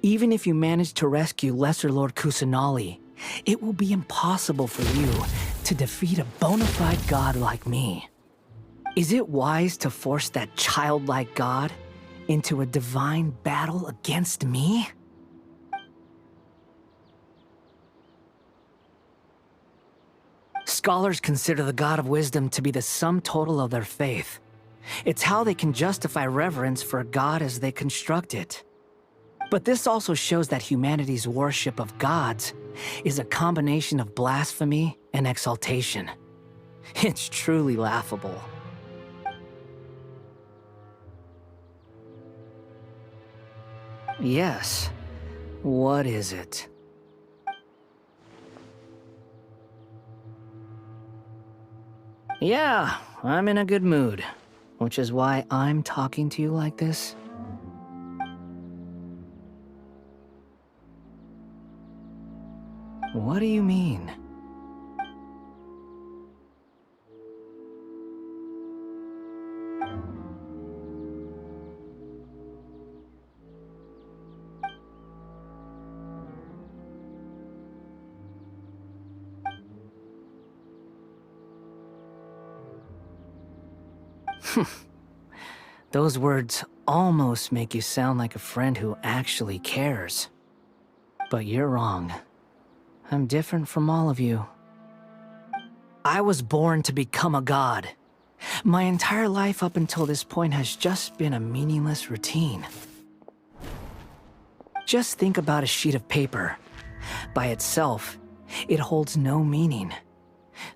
Even if you manage to rescue Lesser Lord Kusanali, it will be impossible for you to defeat a bona fide god like me. Is it wise to force that childlike god into a divine battle against me? Scholars consider the god of wisdom to be the sum total of their faith. It's how they can justify reverence for a god as they construct it. But this also shows that humanity's worship of gods is a combination of blasphemy and exaltation. It's truly laughable. Yes. What is it? Yeah, I'm in a good mood, which is why I'm talking to you like this. What do you mean? Those words almost make you sound like a friend who actually cares. But you're wrong. I'm different from all of you. I was born to become a god. My entire life up until this point has just been a meaningless routine. Just think about a sheet of paper. By itself, it holds no meaning.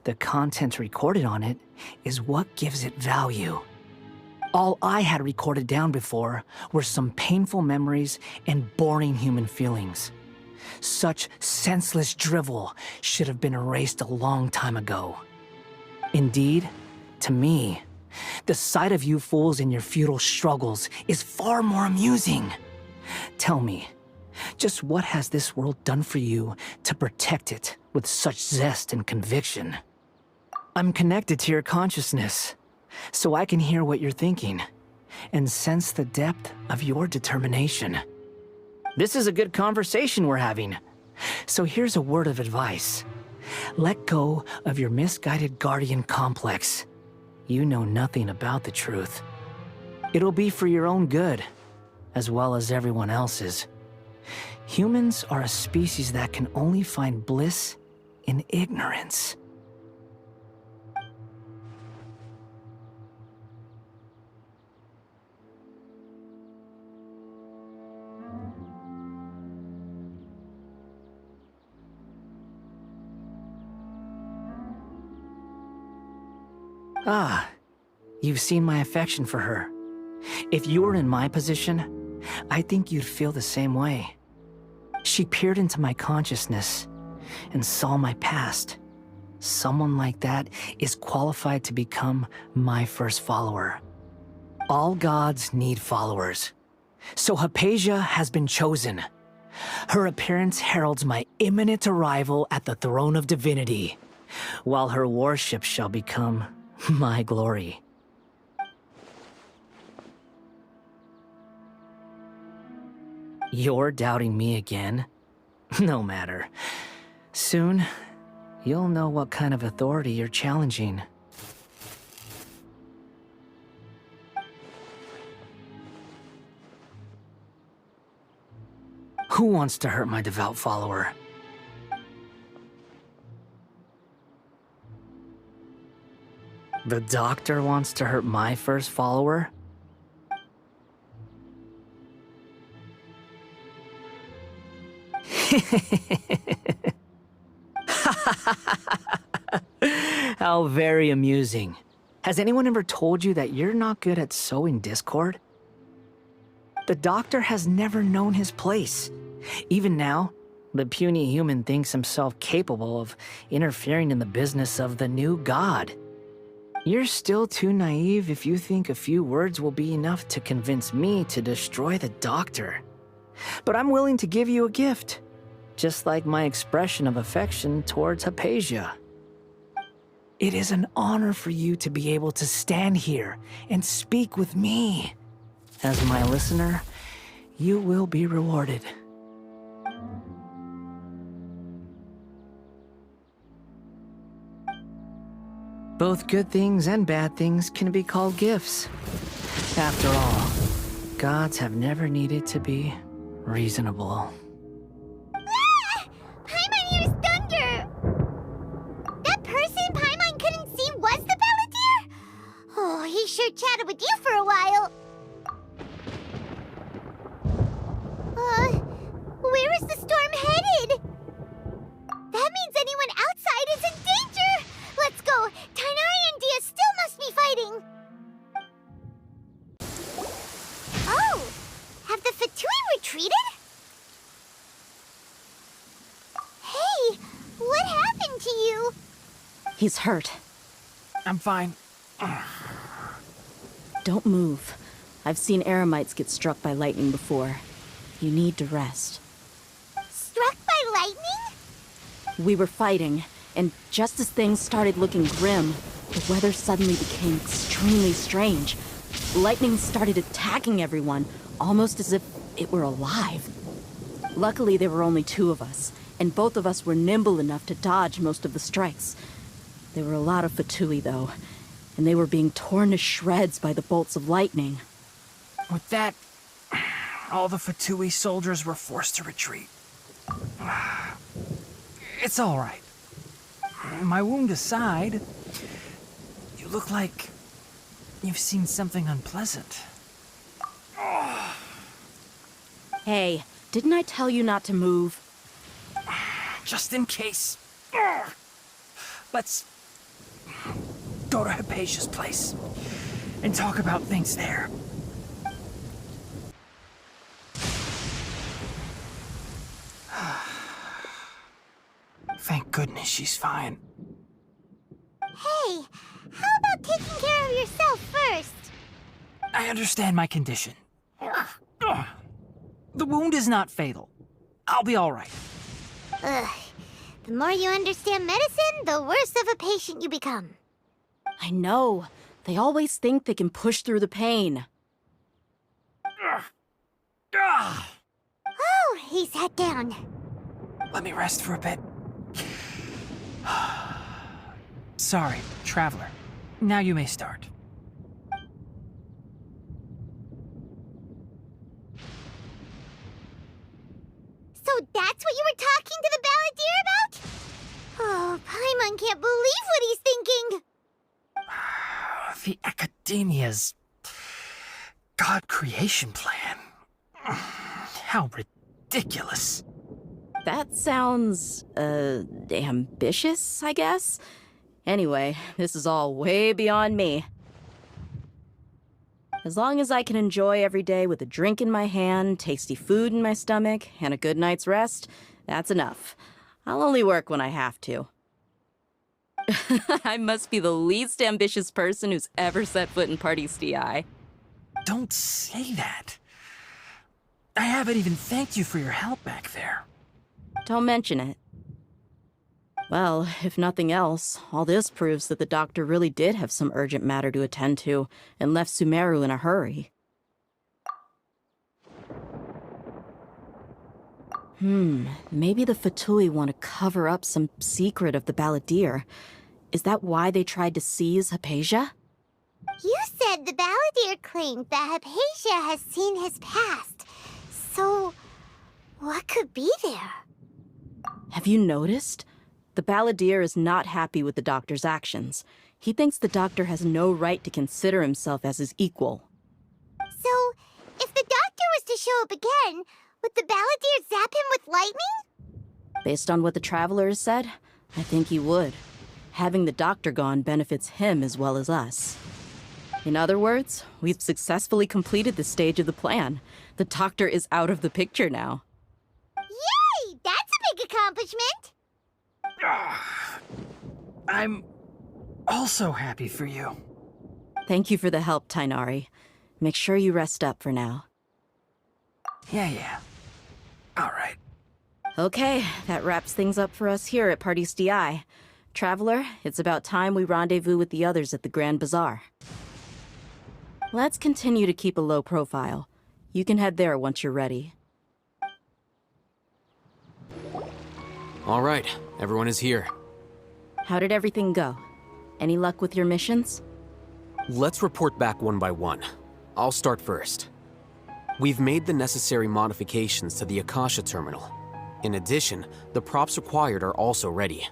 The content recorded on it is what gives it value. All I had recorded down before were some painful memories and boring human feelings. Such senseless drivel should have been erased a long time ago. Indeed, to me, the sight of you fools in your futile struggles is far more amusing. Tell me, just what has this world done for you to protect it with such zest and conviction? I'm connected to your consciousness, so I can hear what you're thinking and sense the depth of your determination. This is a good conversation we're having. So here's a word of advice. Let go of your misguided guardian complex. You know nothing about the truth. It'll be for your own good, as well as everyone else's. Humans are a species that can only find bliss in ignorance. Ah, you've seen my affection for her. If you were in my position, I think you'd feel the same way. She peered into my consciousness and saw my past. Someone like that is qualified to become my first follower. All gods need followers. So Hypatia has been chosen. Her appearance heralds my imminent arrival at the throne of divinity, while her worship shall become my glory. You're doubting me again? No matter. Soon, you'll know what kind of authority you're challenging. Who wants to hurt my devout follower? The doctor wants to hurt my first follower? How very amusing. Has anyone ever told you that you're not good at sowing discord? The doctor has never known his place. Even now, the puny human thinks himself capable of interfering in the business of the new god. You're still too naive if you think a few words will be enough to convince me to destroy the doctor. But I'm willing to give you a gift, just like my expression of affection towards Hypatia. It is an honor for you to be able to stand here and speak with me. As my listener, you will be rewarded. Both good things and bad things can be called gifts. After all, gods have never needed to be reasonable. Ah! Paimon hears thunder! That person Paimon couldn't see was the Balladeer? Oh, he sure chatted with you for a while. Where is the storm headed? That means anyone outside is in danger! Let's go! Tighnari and Dia still must be fighting! Oh! Have the Fatui retreated? Hey! What happened to you? He's hurt. I'm fine. Don't move. I've seen eremites get struck by lightning before. You need to rest. Struck by lightning? We were fighting, and just as things started looking grim, the weather suddenly became extremely strange. Lightning started attacking everyone, almost as if it were alive. Luckily, there were only two of us, and both of us were nimble enough to dodge most of the strikes. There were a lot of Fatui, though, and they were being torn to shreds by the bolts of lightning. With that, all the Fatui soldiers were forced to retreat. It's all right. My wound aside, you look like you've seen something unpleasant. Hey, didn't I tell you not to move? Just in case. Let's go to Hypatia's place and talk about things there. Thank goodness she's fine. Hey, how about taking care of yourself first? I understand my condition. The wound is not fatal. I'll be all right. Ugh. The more you understand medicine, the worse of a patient you become. I know. They always think they can push through the pain. Oh, he sat down. Let me rest for a bit. Sorry, traveler. Now you may start. So that's what you were talking to the Balladeer about? Oh, Paimon can't believe what he's thinking. The Academia's God creation plan. How ridiculous. That sounds, ambitious, I guess? Anyway, this is all way beyond me. As long as I can enjoy every day with a drink in my hand, tasty food in my stomach, and a good night's rest, that's enough. I'll only work when I have to. I must be the least ambitious person who's ever set foot in Party's DI. Don't say that. I haven't even thanked you for your help back there. Don't mention it. Well, if nothing else, all this proves that the doctor really did have some urgent matter to attend to and left Sumeru in a hurry. Maybe the Fatui want to cover up some secret of the Balladeer. Is that why they tried to seize Hypatia? You said the Balladeer claimed that Hypatia has seen his past. So, what could be there? Have you noticed? The Balladeer is not happy with the doctor's actions. He thinks the doctor has no right to consider himself as his equal. So, if the doctor was to show up again, would the Balladeer zap him with lightning? Based on what the Traveler has said, I think he would. Having the doctor gone benefits him as well as us. In other words, we've successfully completed this stage of the plan. The doctor is out of the picture now. Yay! That's a big accomplishment! I'm also happy for you. Thank you for the help, Tainari. Make sure you rest up for now. Yeah. All right. Okay, that wraps things up for us here at Party's DI. Traveler, it's about time we rendezvous with the others at the Grand Bazaar. Let's continue to keep a low profile. You can head there once you're ready. All right, everyone is here. How did everything go? Any luck with your missions? Let's report back one by one. I'll start first. We've made the necessary modifications to the Akasha terminal. In addition, the props required are also ready.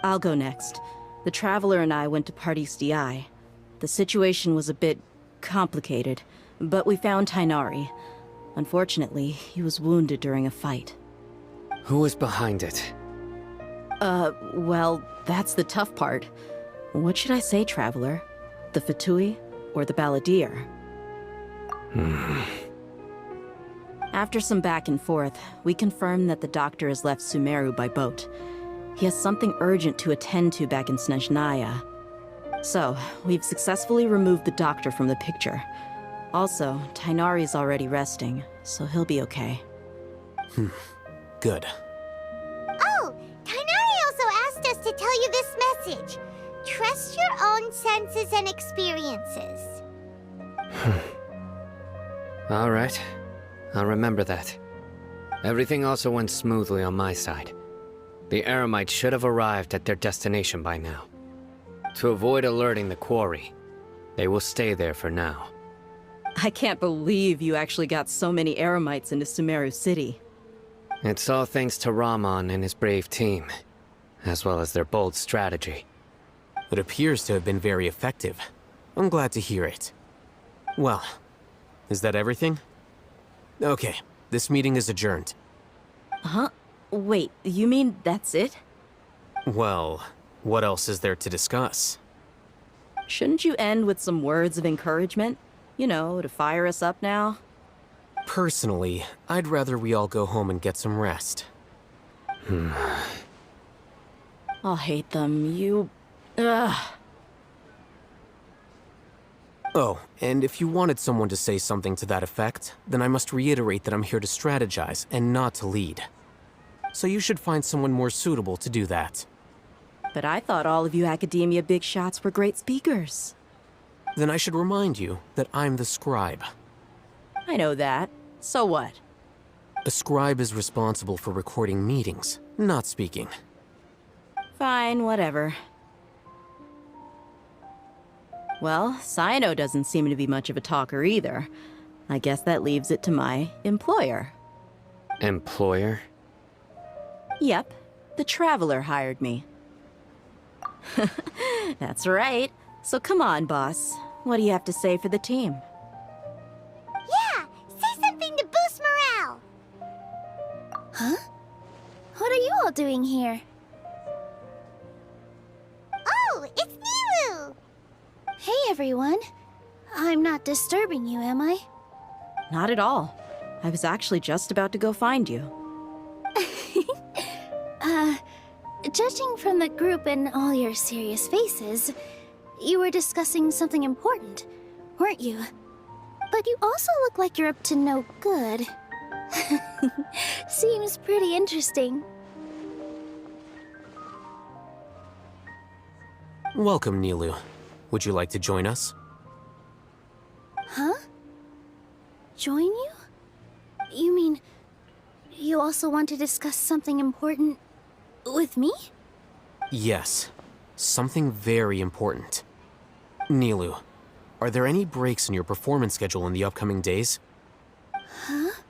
I'll go next. The Traveler and I went to Party's DI. The situation was a bit complicated, but we found Tainari. Unfortunately, he was wounded during a fight. Who was behind it? Well, that's the tough part. What should I say, Traveler? The Fatui or the Balladeer? After some back and forth, we confirmed that the doctor has left Sumeru by boat. He has something urgent to attend to back in Snezhnaya. So, we've successfully removed the doctor from the picture. Also, Tainari's already resting, so he'll be okay. Good. Oh, Tainari also asked us to tell you this message. Trust your own senses and experiences. All right. I'll remember that. Everything also went smoothly on my side. The Eremites should have arrived at their destination by now. To avoid alerting the quarry, they will stay there for now. I can't believe you actually got so many Eremites into Sumeru City. It's all thanks to Rahman and his brave team, as well as their bold strategy. It appears to have been very effective. I'm glad to hear it. Well, is that everything? Okay, this meeting is adjourned. Huh? Wait, you mean that's it? Well, what else is there to discuss? Shouldn't you end with some words of encouragement? You know, to fire us up now? Personally, I'd rather we all go home and get some rest. I'll hate them, you... Ugh. Oh, and if you wanted someone to say something to that effect, then I must reiterate that I'm here to strategize and not to lead. So you should find someone more suitable to do that. But I thought all of you Academia big shots were great speakers. Then I should remind you that I'm the scribe. I know that. So what? A scribe is responsible for recording meetings, not speaking. Fine, whatever. Well, Cyno doesn't seem to be much of a talker either. I guess that leaves it to my employer. Employer? Yep, the Traveler hired me. That's right. So come on, boss. What do you have to say for the team? Yeah, say something to boost morale. Huh? What are you all doing here? Oh, it's Niru! Hey, everyone. I'm not disturbing you, am I? Not at all. I was actually just about to go find you. Judging from the group and all your serious faces, you were discussing something important, weren't you? But you also look like you're up to no good. Seems pretty interesting. Welcome, Nilu. Would you like to join us? Huh? Join you? You mean, you also want to discuss something important with me? Yes. Something very important. Nilu, are there any breaks in your performance schedule in the upcoming days? Huh?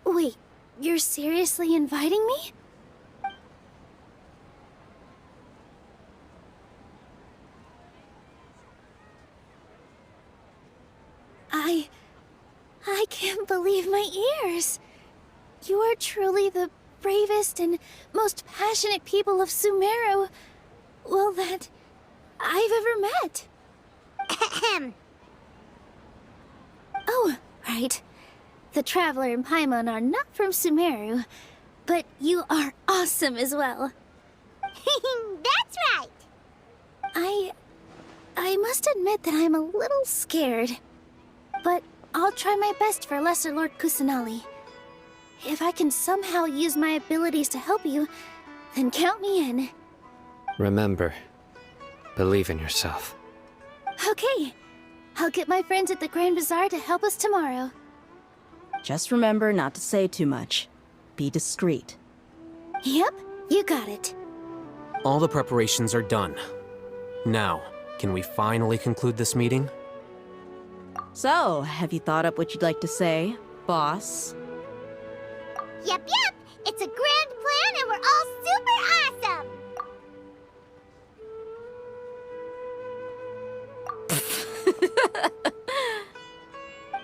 Wait, you're seriously inviting me? I can't believe my ears. You are truly the bravest and most passionate people of Sumeru, well, that I've ever met. Ahem. Oh, right. The Traveler and Paimon are not from Sumeru, but you are awesome as well. That's right. I must admit that I'm a little scared. But I'll try my best for Lesser Lord Kusanali. If I can somehow use my abilities to help you, then count me in. Remember, believe in yourself. Okay. I'll get my friends at the Grand Bazaar to help us tomorrow. Just remember not to say too much. Be discreet. Yep, you got it. All the preparations are done. Now, can we finally conclude this meeting? So, have you thought up what you'd like to say, boss? Yep. It's a grand plan and we're all super awesome.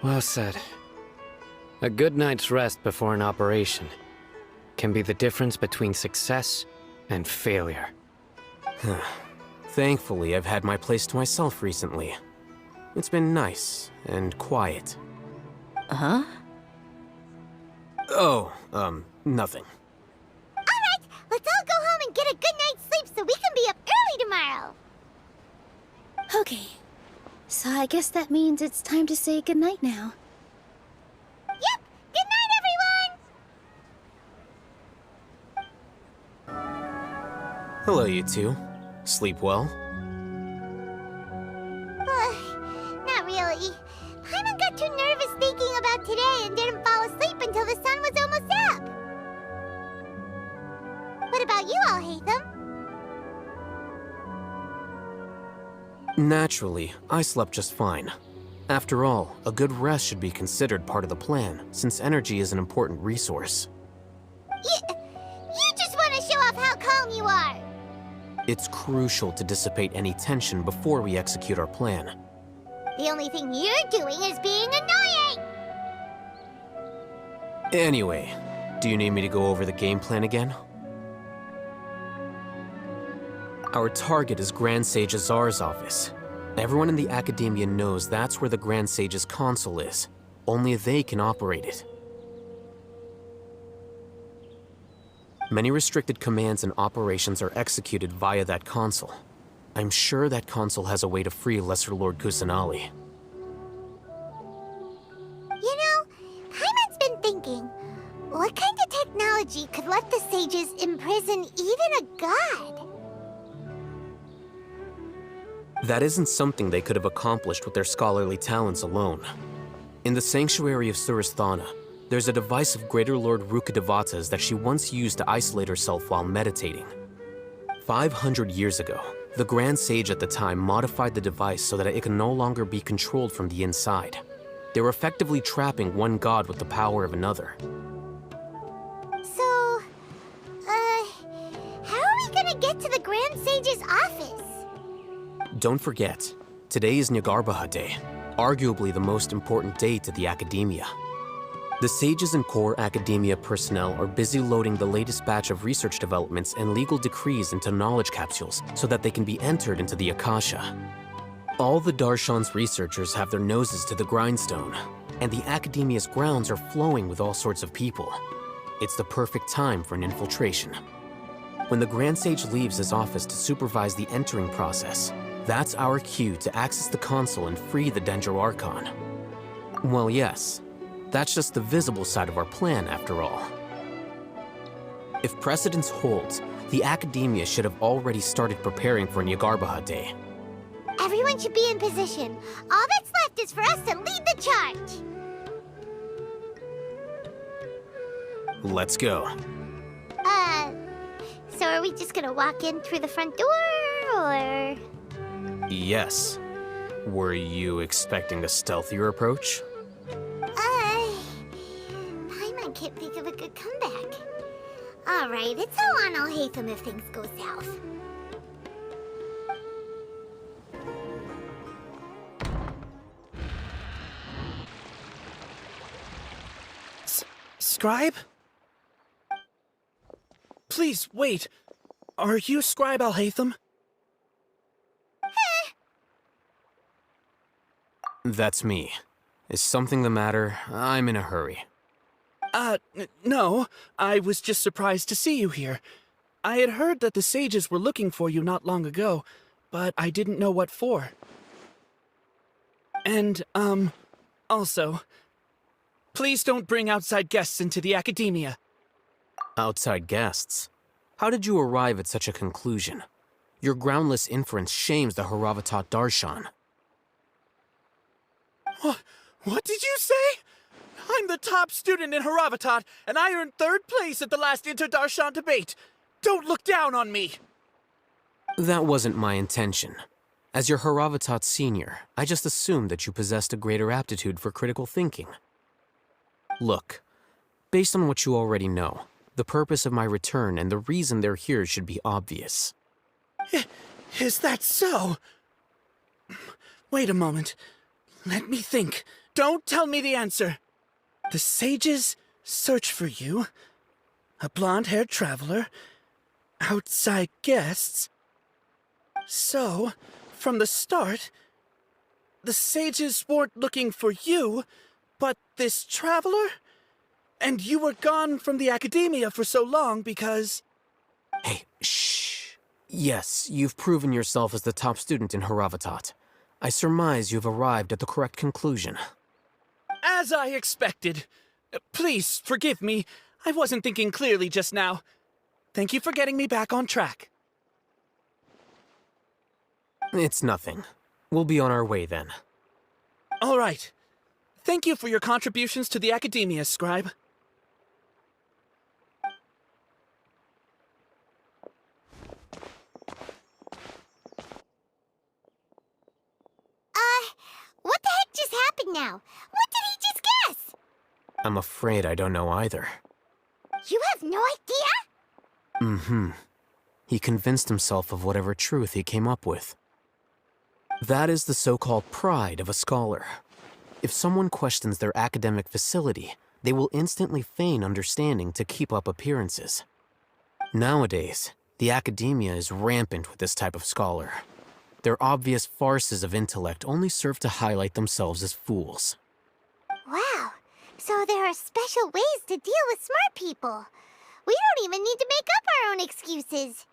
Well said. A good night's rest before an operation can be the difference between success and failure. Thankfully, I've had my place to myself recently. It's been nice and quiet. Huh? Oh, nothing. Alright, let's all go home and get a good night's sleep so we can be up early tomorrow. Okay. So I guess that means it's time to say goodnight now. Yep, good night, everyone! Hello, you two. Sleep well? Not really. Paimon got too nervous thinking about today and didn't fall asleep until the sun was almost up. What about you all, Hatham? Naturally, I slept just fine. After all, a good rest should be considered part of the plan, since energy is an important resource. You just want to show off how calm you are. It's crucial to dissipate any tension before we execute our plan. The only thing you're doing is being annoying! Anyway, do you need me to go over the game plan again? Our target is Grand Sage Azar's office. Everyone in the Academia knows that's where the Grand Sage's console is. Only they can operate it. Many restricted commands and operations are executed via that console. I'm sure that console has a way to free Lesser Lord Kusanali. You know, Paimon's been thinking, what kind of technology could let the sages imprison even a god? That isn't something they could have accomplished with their scholarly talents alone. In the Sanctuary of Suristhana, there's a device of Greater Lord Rukkhadevata's that she once used to isolate herself while meditating. 500 years ago, the Grand Sage at the time modified the device so that it can no longer be controlled from the inside. They were effectively trapping one god with the power of another. So, how are we gonna get to the Grand Sage's office? Don't forget, today is Nyagarbha Day, arguably the most important day to the Academia. The sages and core Academia personnel are busy loading the latest batch of research developments and legal decrees into knowledge capsules so that they can be entered into the Akasha. All the Darshan's researchers have their noses to the grindstone, and the Academia's grounds are flowing with all sorts of people. It's the perfect time for an infiltration. When the Grand Sage leaves his office to supervise the entering process, that's our cue to access the console and free the Dendro Archon. Well, yes, that's just the visible side of our plan, after all. If precedence holds, the Academia should have already started preparing for Nyagarbha Day. Everyone should be in position. All that's left is for us to lead the charge. Let's go. So are we just gonna walk in through the front door, or...? Yes. Were you expecting a stealthier approach? Paimon can't think of a good comeback. Alright, it's all on Alhaitham if things go south. Scribe? Please, wait. Are you Scribe Alhaitham? That's me. Is something the matter? I'm in a hurry. No. I was just surprised to see you here. I had heard that the sages were looking for you not long ago, but I didn't know what for. And, also, please don't bring outside guests into the Academia. Outside guests? How did you arrive at such a conclusion? Your groundless inference shames the Haravatat Darshan. What did you say? I'm the top student in Haravatat, and I earned 3rd place at the last Inter-Darshan debate. Don't look down on me! That wasn't my intention. As your Haravatat senior, I just assumed that you possessed a greater aptitude for critical thinking. Look, based on what you already know, the purpose of my return and the reason they're here should be obvious. Is that so? Wait a moment. Let me think. Don't tell me the answer. The sages search for you. A blonde-haired traveler. Outside guests. So, from the start, the sages weren't looking for you, but this traveler? And you were gone from the Academia for so long because... Hey, shh. Yes, you've proven yourself as the top student in Haravatat. I surmise you've arrived at the correct conclusion. As I expected. Please, forgive me. I wasn't thinking clearly just now. Thank you for getting me back on track. It's nothing. We'll be on our way then. All right. Thank you for your contributions to the Academia, Scribe. What the heck just happened now? What did he just guess? I'm afraid I don't know either. You have no idea? Mm-hmm. He convinced himself of whatever truth he came up with. That is the so-called pride of a scholar. If someone questions their academic facility, they will instantly feign understanding to keep up appearances. Nowadays, the Academia is rampant with this type of scholar. Their obvious farces of intellect only serve to highlight themselves as fools. Wow, so there are special ways to deal with smart people. We don't even need to make up our own excuses.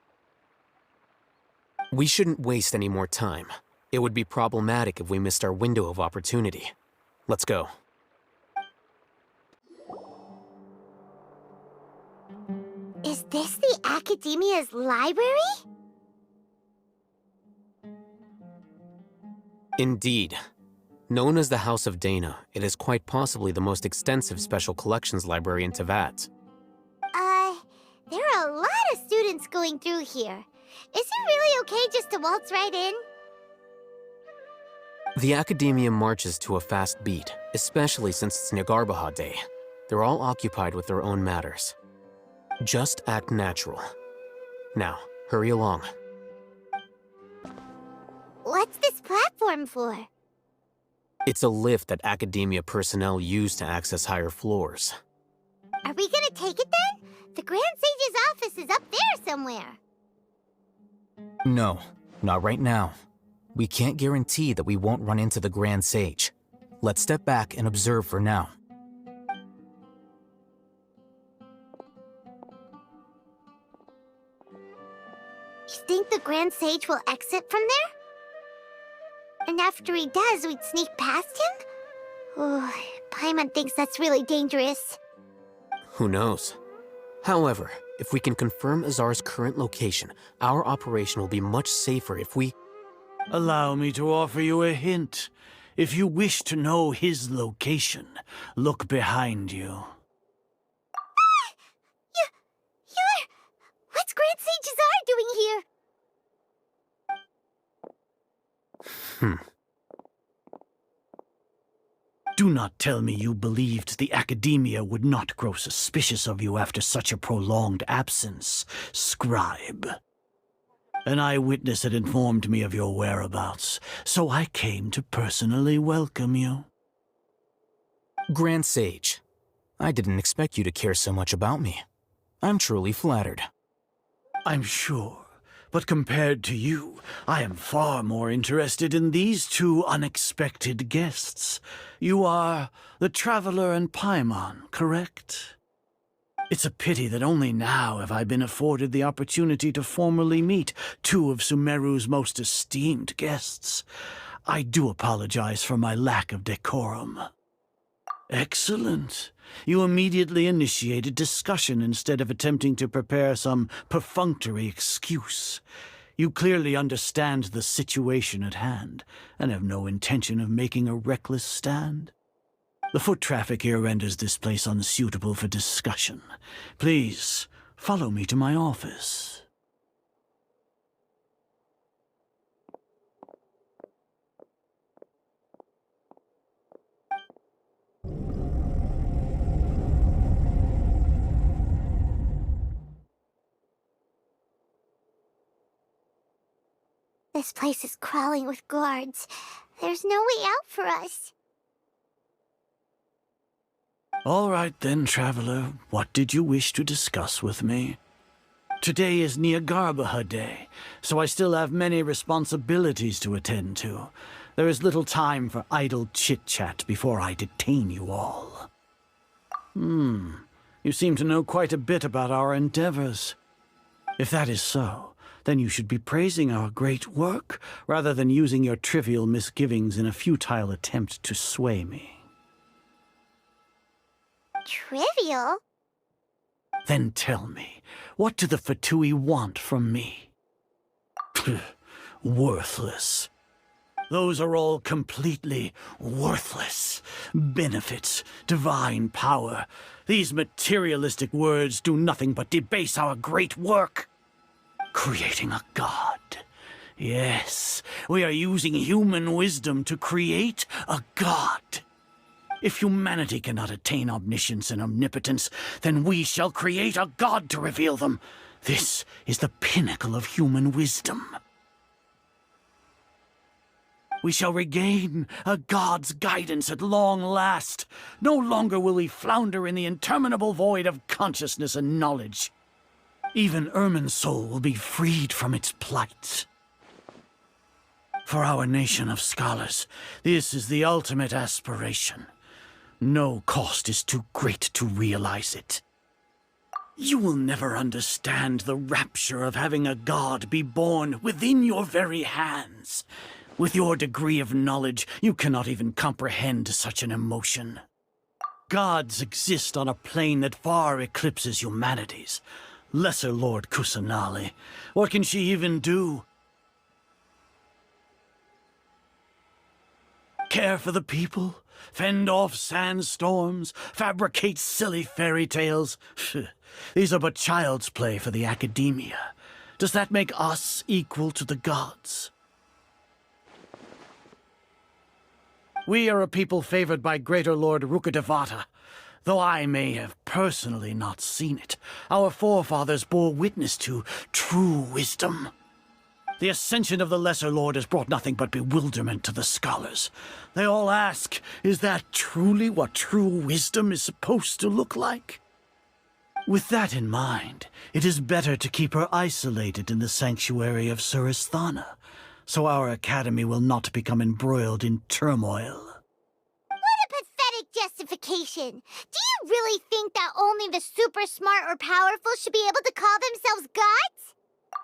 We shouldn't waste any more time. It would be problematic if we missed our window of opportunity. Let's go. Is this the Academia's library? Indeed. Known as the House of Dana, it is quite possibly the most extensive special collections library in Teyvat. There are a lot of students going through here. Is it really okay just to waltz right in? The Academia marches to a fast beat, especially since it's Nyagarbha Day. They're all occupied with their own matters. Just act natural. Now, hurry along. What's this platform for? It's a lift that Academia personnel use to access higher floors. Are we gonna take it then? The Grand Sage's office is up there somewhere. No, not right now. We can't guarantee that we won't run into the Grand Sage. Let's step back and observe for now. You think the Grand Sage will exit from there? And after he does, we'd sneak past him? Oh, Paimon thinks that's really dangerous. Who knows? However, if we can confirm Azar's current location, our operation will be much safer if we... Allow me to offer you a hint. If you wish to know his location, look behind you. What's Grand Sage Azar doing here? Do not tell me you believed the Academia would not grow suspicious of you after such a prolonged absence, scribe. An eyewitness had informed me of your whereabouts, so I came to personally welcome you. Grand Sage, I didn't expect you to care so much about me. I'm truly flattered. I'm sure, but compared to you, I am far more interested in these two unexpected guests. You are the Traveler and Paimon, correct? It's a pity that only now have I been afforded the opportunity to formally meet two of Sumeru's most esteemed guests. I do apologize for my lack of decorum. Excellent. You immediately initiated discussion instead of attempting to prepare some perfunctory excuse. You clearly understand the situation at hand, and have no intention of making a reckless stand. The foot traffic here renders this place unsuitable for discussion. Please, follow me to my office. This place is crawling with guards. There's no way out for us. All right then, Traveler. What did you wish to discuss with me? Today is Niagarbaha Day, so I still have many responsibilities to attend to. There is little time for idle chit-chat before I detain you all. You seem to know quite a bit about our endeavors. If that is so, then you should be praising our great work, rather than using your trivial misgivings in a futile attempt to sway me. Trivial? Then tell me, what do the Fatui want from me? Worthless. Those are all completely worthless. Benefits, divine power. These materialistic words do nothing but debase our great work. Creating a god. Yes, we are using human wisdom to create a god. If humanity cannot attain omniscience and omnipotence, then we shall create a god to reveal them. This is the pinnacle of human wisdom. We shall regain a god's guidance at long last. No longer will we flounder in the interminable void of consciousness and knowledge. Even Irminsul will be freed from its plight. For our nation of scholars, this is the ultimate aspiration. No cost is too great to realize it. You will never understand the rapture of having a god be born within your very hands. With your degree of knowledge, you cannot even comprehend such an emotion. Gods exist on a plane that far eclipses humanity's. Lesser Lord Kusanali, what can she even do? Care for the people? Fend off sandstorms? Fabricate silly fairy tales? These are but child's play for the Academia. Does that make us equal to the gods? We are a people favored by Greater Lord Rukkhadevata. Though I may have personally not seen it, our forefathers bore witness to true wisdom. The ascension of the Lesser Lord has brought nothing but bewilderment to the scholars. They all ask, is that truly what true wisdom is supposed to look like? With that in mind, it is better to keep her isolated in the sanctuary of Suristhana, so our academy will not become embroiled in turmoil. What a pathetic justification! Do you really think that only the super smart or powerful should be able to call themselves gods?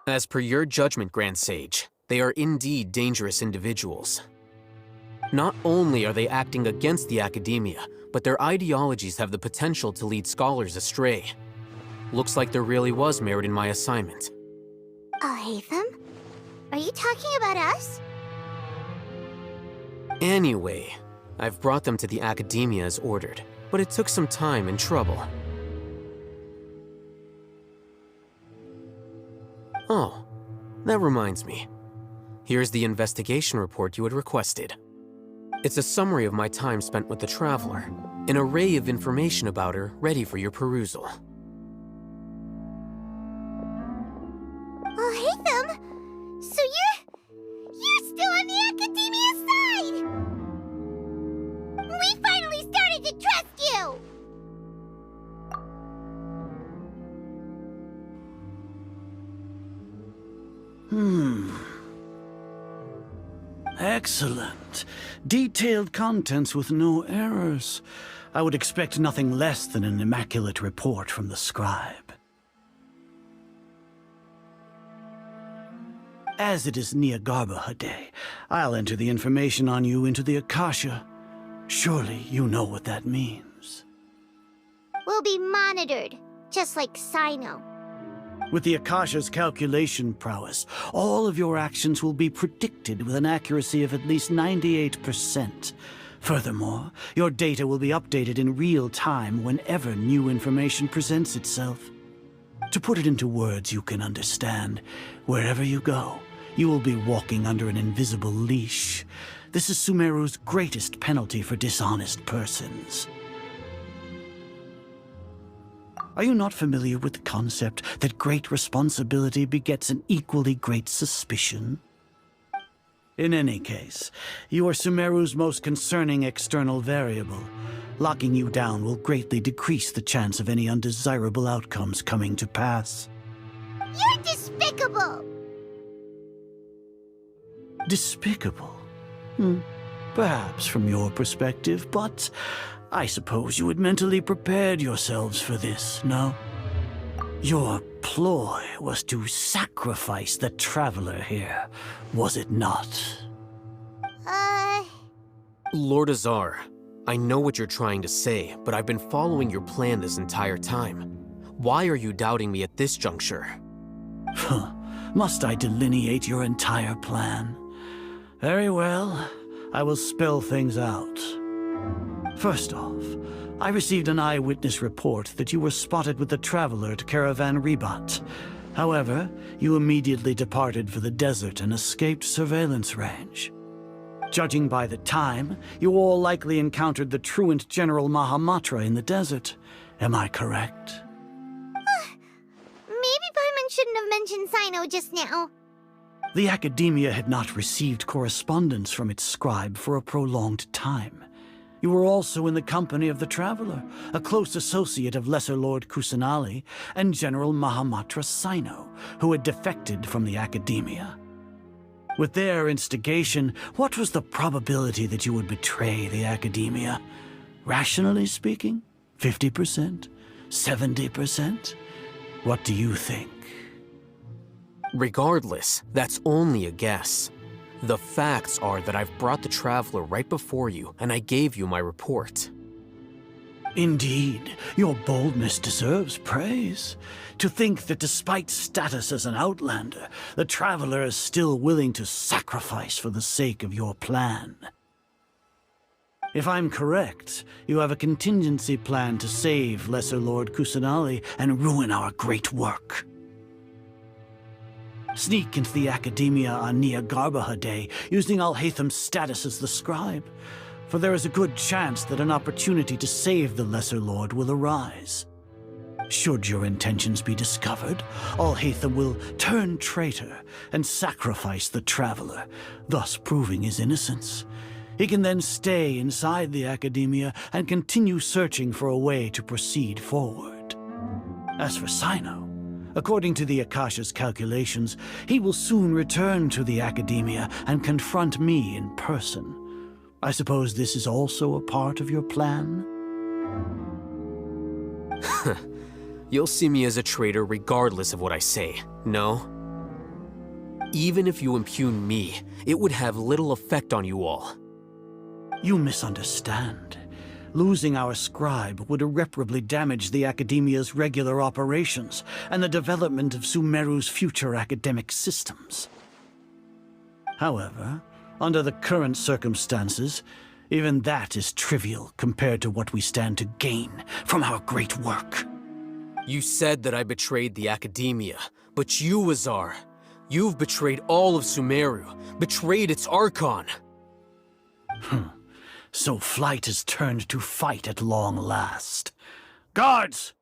As per your judgment, Grand Sage, they are indeed dangerous individuals. Not only are they acting against the academia, but their ideologies have the potential to lead scholars astray. Looks like there really was merit in my assignment. Hatham? Are you talking about us? Anyway, I've brought them to the academia as ordered, but it took some time and trouble. Oh, that reminds me. Here's the investigation report you had requested. It's a summary of my time spent with the Traveler, an array of information about her ready for your perusal. Hatham? So you're still on the academia side! We finally started to trust you! Excellent. Detailed contents with no errors. I would expect nothing less than an immaculate report from the scribe. As it is Niagarbaha Day, I'll enter the information on you into the Akasha. Surely you know what that means. We'll be monitored, just like Sino. With the Akasha's calculation prowess, all of your actions will be predicted with an accuracy of at least 98%. Furthermore, your data will be updated in real time whenever new information presents itself. To put it into words you can understand, wherever you go, you will be walking under an invisible leash. This is Sumeru's greatest penalty for dishonest persons. Are you not familiar with the concept that great responsibility begets an equally great suspicion? In any case, you are Sumeru's most concerning external variable. Locking you down will greatly decrease the chance of any undesirable outcomes coming to pass. You're despicable! Despicable? Perhaps from your perspective, but I suppose you had mentally prepared yourselves for this, no? Your ploy was to sacrifice the Traveler here, was it not? Lord Azar, I know what you're trying to say, but I've been following your plan this entire time. Why are you doubting me at this juncture? Must I delineate your entire plan? Very well, I will spell things out. First off, I received an eyewitness report that you were spotted with the Traveler at Caravan Ribat. However, you immediately departed for the desert and escaped surveillance range. Judging by the time, you all likely encountered the truant General Mahamatra in the desert. Am I correct? Maybe Paimon shouldn't have mentioned Sino just now. The Academia had not received correspondence from its scribe for a prolonged time. You were also in the company of the Traveler, a close associate of Lesser Lord Kusanali and General Mahamatra Sino, who had defected from the Academia. With their instigation, what was the probability that you would betray the Academia? Rationally speaking, 50%? 70%? What do you think? Regardless, that's only a guess. The facts are that I've brought the Traveler right before you, and I gave you my report. Indeed, your boldness deserves praise. To think that despite status as an outlander, the Traveler is still willing to sacrifice for the sake of your plan. If I'm correct, you have a contingency plan to save Lesser Lord Kusanali and ruin our great work. Sneak into the Academia on Niagarbaha Day, using Alhatham's status as the scribe, for there is a good chance that an opportunity to save the Lesser Lord will arise. Should your intentions be discovered, Alhatham will turn traitor and sacrifice the Traveler, thus proving his innocence. He can then stay inside the Academia and continue searching for a way to proceed forward. As for Sino, According to the Akasha's calculations, he will soon return to the Academia and confront me in person. I suppose this is also a part of your plan? You'll see me as a traitor regardless of what I say, no? Even if you impugn me, it would have little effect on you all. You misunderstand. Losing our scribe would irreparably damage the Academia's regular operations and the development of Sumeru's future academic systems. However, under the current circumstances, even that is trivial compared to what we stand to gain from our great work. You said that I betrayed the Academia, but you, Azar, you've betrayed all of Sumeru, betrayed its Archon. So flight has turned to fight at long last. Guards!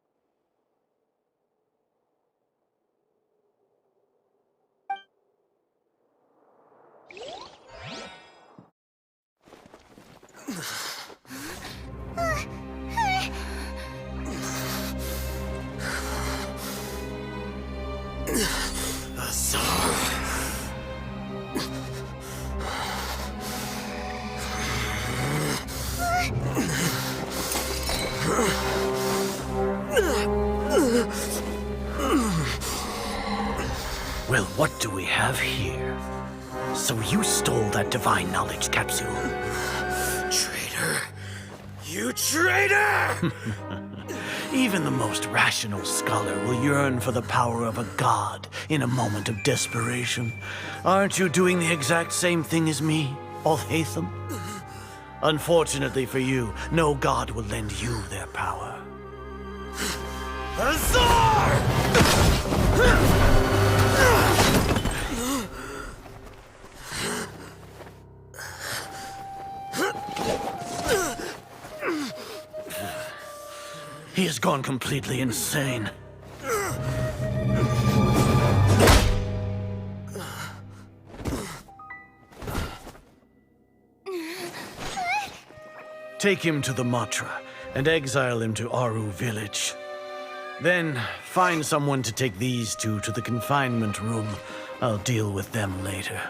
Well, what do we have here? So you stole that divine knowledge capsule. Traitor! You traitor! Even the most rational scholar will yearn for the power of a god in a moment of desperation. Aren't you doing the exact same thing as me, Alhaitham? Unfortunately for you, no god will lend you their power. Azar! He has gone completely insane. Take him to the Matra and exile him to Aru village. Then find someone to take these two to the confinement room. I'll deal with them later.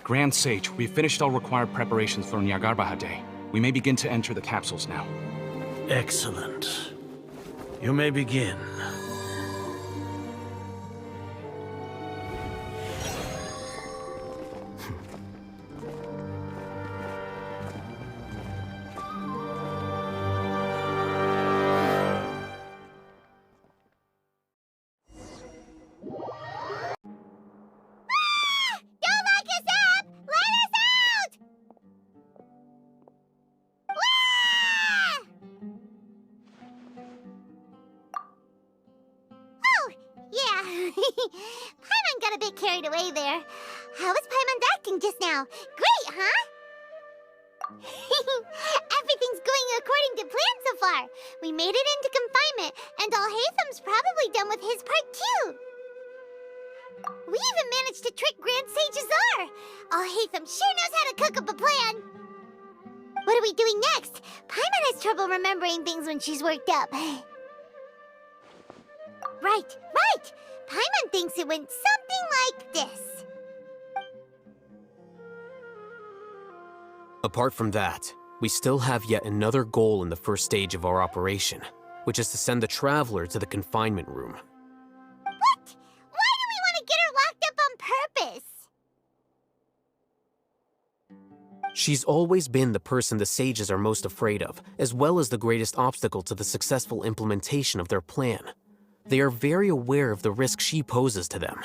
Grand Sage, we've finished all required preparations for Nyargarbaha Day. We may begin to enter the capsules now. Excellent. You may begin. Paimon got a bit carried away there. How was Paimon's acting just now? Great, huh? Everything's going according to plan so far. We made it into confinement, and Alhaitham's probably done with his part too. We even managed to trick Grand Sage Azar. Alhaitham sure knows how to cook up a plan. What are we doing next? Paimon has trouble remembering things when she's worked up. Right. Paimon thinks it went something like this. Apart from that, we still have yet another goal in the first stage of our operation, which is to send the Traveler to the confinement room. What? Why do we want to get her locked up on purpose? She's always been the person the sages are most afraid of, as well as the greatest obstacle to the successful implementation of their plan. They are very aware of the risk she poses to them.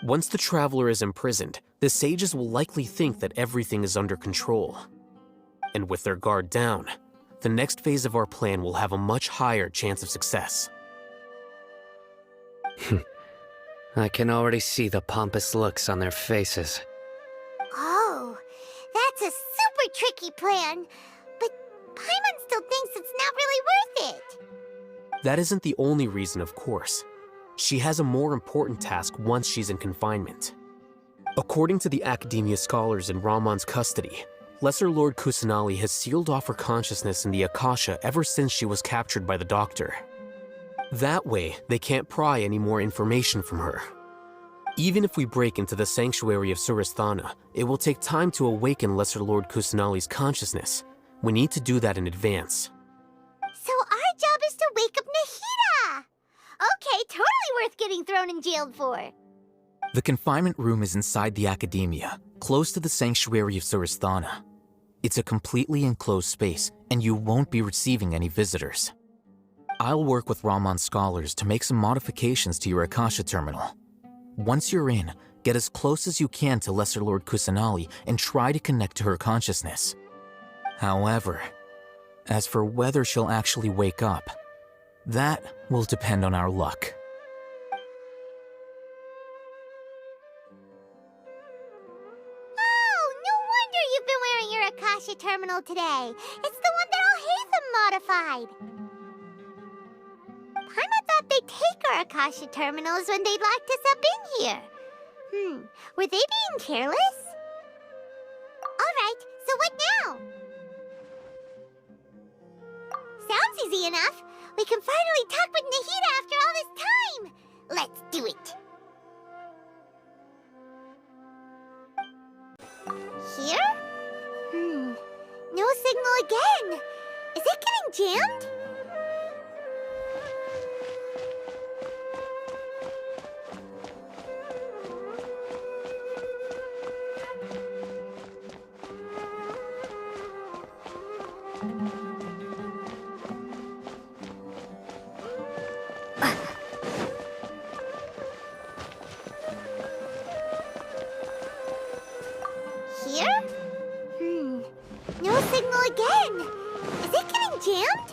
Once the Traveler is imprisoned, the sages will likely think that everything is under control. And with their guard down, the next phase of our plan will have a much higher chance of success. I can already see the pompous looks on their faces. Oh, that's a super tricky plan. But Paimon still thinks it's not really worth it. That isn't the only reason, of course. She has a more important task once she's in confinement. According to the Academia scholars in Ramon's custody, Lesser Lord Kusanali has sealed off her consciousness in the Akasha ever since she was captured by the Doctor. That way, they can't pry any more information from her. Even if we break into the sanctuary of Surasthana, it will take time to awaken Lesser Lord Kusanali's consciousness. We need to do that in advance. So our job is to wake up Nahida! Okay, totally worth getting thrown in jail for. The confinement room is inside the Academia, close to the sanctuary of Surasthana. It's a completely enclosed space, and you won't be receiving any visitors. I'll work with Raman scholars to make some modifications to your Akasha terminal. Once you're in, get as close as you can to Lesser Lord Kusanali and try to connect to her consciousness. However, as for whether she'll actually wake up, that will depend on our luck. Oh, no wonder you've been wearing your Akasha terminal today. It's the one that Al-Haytham modified. Paimon thought they'd take our Akasha terminals when they'd locked us up in here. Were they being careless? Alright, so what now? Sounds easy enough. We can finally talk with Nahida after all this time. Let's do it. Here? No signal again. Is it getting jammed? Here? No signal again. Is it getting jammed?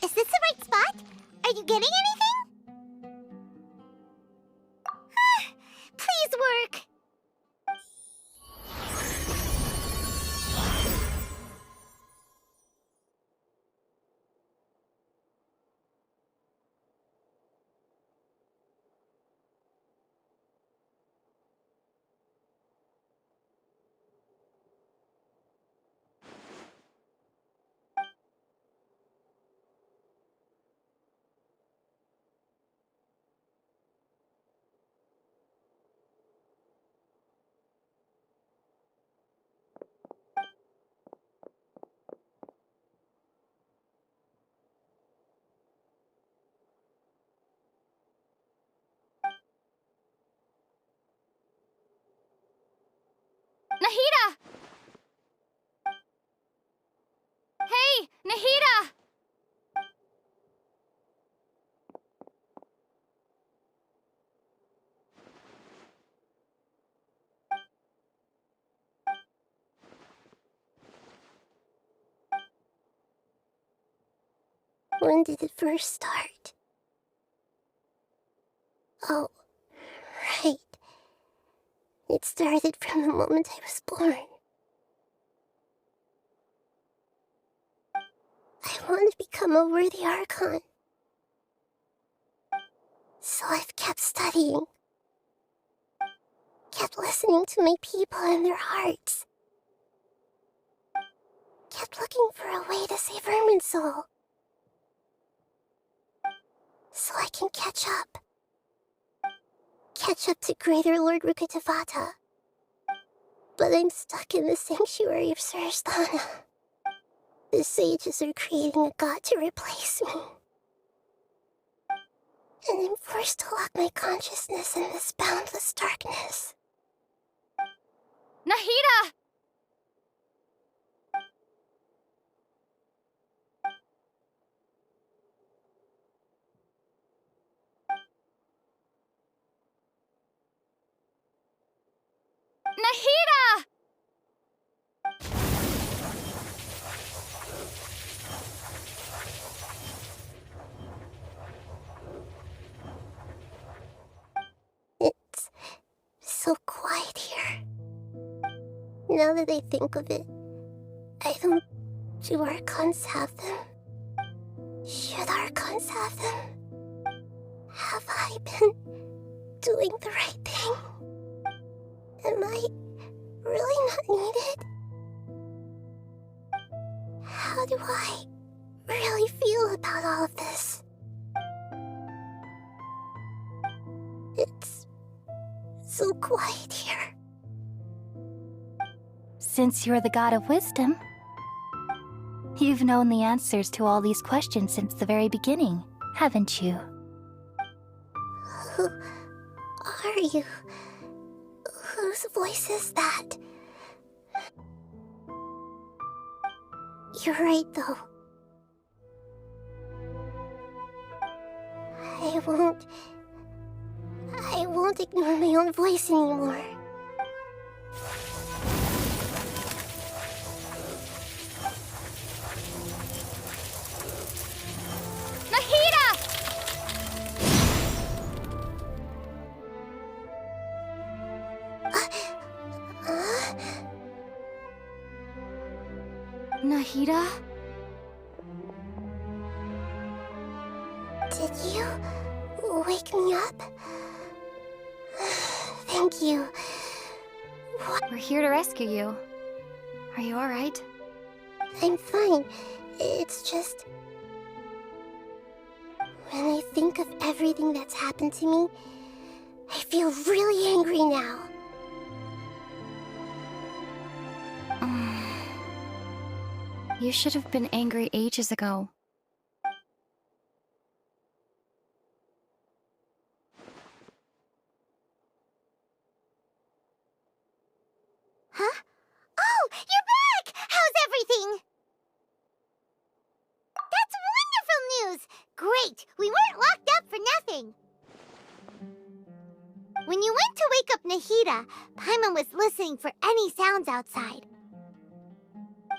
Is this the right spot? Are you getting anything? Please work. Nahida! Hey, Nahida! When did it first start? Oh, right. It started from the moment I was born. I want to become a worthy Archon. So I've kept studying. Kept listening to my people and their hearts. Kept looking for a way to save Irminsul. So I can catch up. Catch up to Greater Lord Rukkhadevata. But I'm stuck in the sanctuary of Surasthana. The sages are creating a god to replace me. And I'm forced to lock my consciousness in this boundless darkness. Nahida! Nahida! It's so Now that I think of it, I don't do Archons have them? Should Archons have them? Have I been doing the right thing? Am I really not needed? How do I really feel about all of this? It's so quiet here. Since you're the god of wisdom, you've known the answers to all these questions since the very beginning, haven't you? Who are you? Whose voice is that? You're right, though. I won't ignore my own voice anymore. Nahida? Did you wake me up? Thank you. We're here to rescue you. Are you alright? I'm fine. It's just... when I think of everything that's happened to me, I feel really angry now. You should have been angry ages ago. Huh? Oh, you're back! How's everything? That's wonderful news! Great! We weren't locked up for nothing! When you went to wake up Nahida, Paimon was listening for any sounds outside.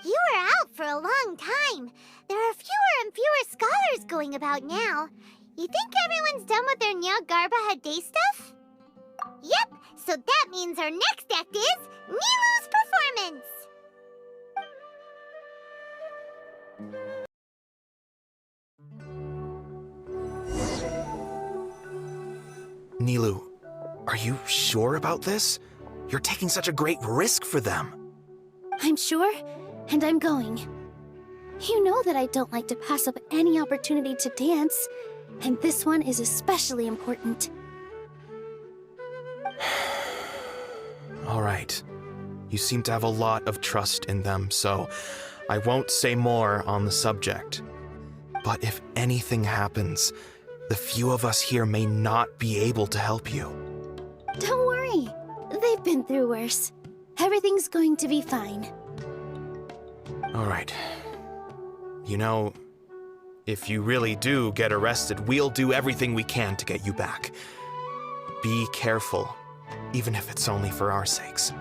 You were out for a long time. There are fewer and fewer scholars going about now. You think everyone's done with their Nyagarba Day stuff? Yep, so that means our next act is Nilou's performance! Nilou, are you sure about this? You're taking such a great risk for them. I'm sure, and I'm going. You know that I don't like to pass up any opportunity to dance, and this one is especially important. All right. You seem to have a lot of trust in them, so I won't say more on the subject. But if anything happens, the few of us here may not be able to help you. Don't worry. They've been through worse. Everything's going to be fine. All right. You know, if you really do get arrested, we'll do everything we can to get you back. Be careful, even if it's only for our sakes.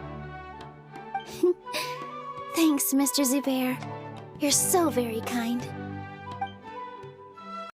Thanks, Mr. Zubair. You're so very kind.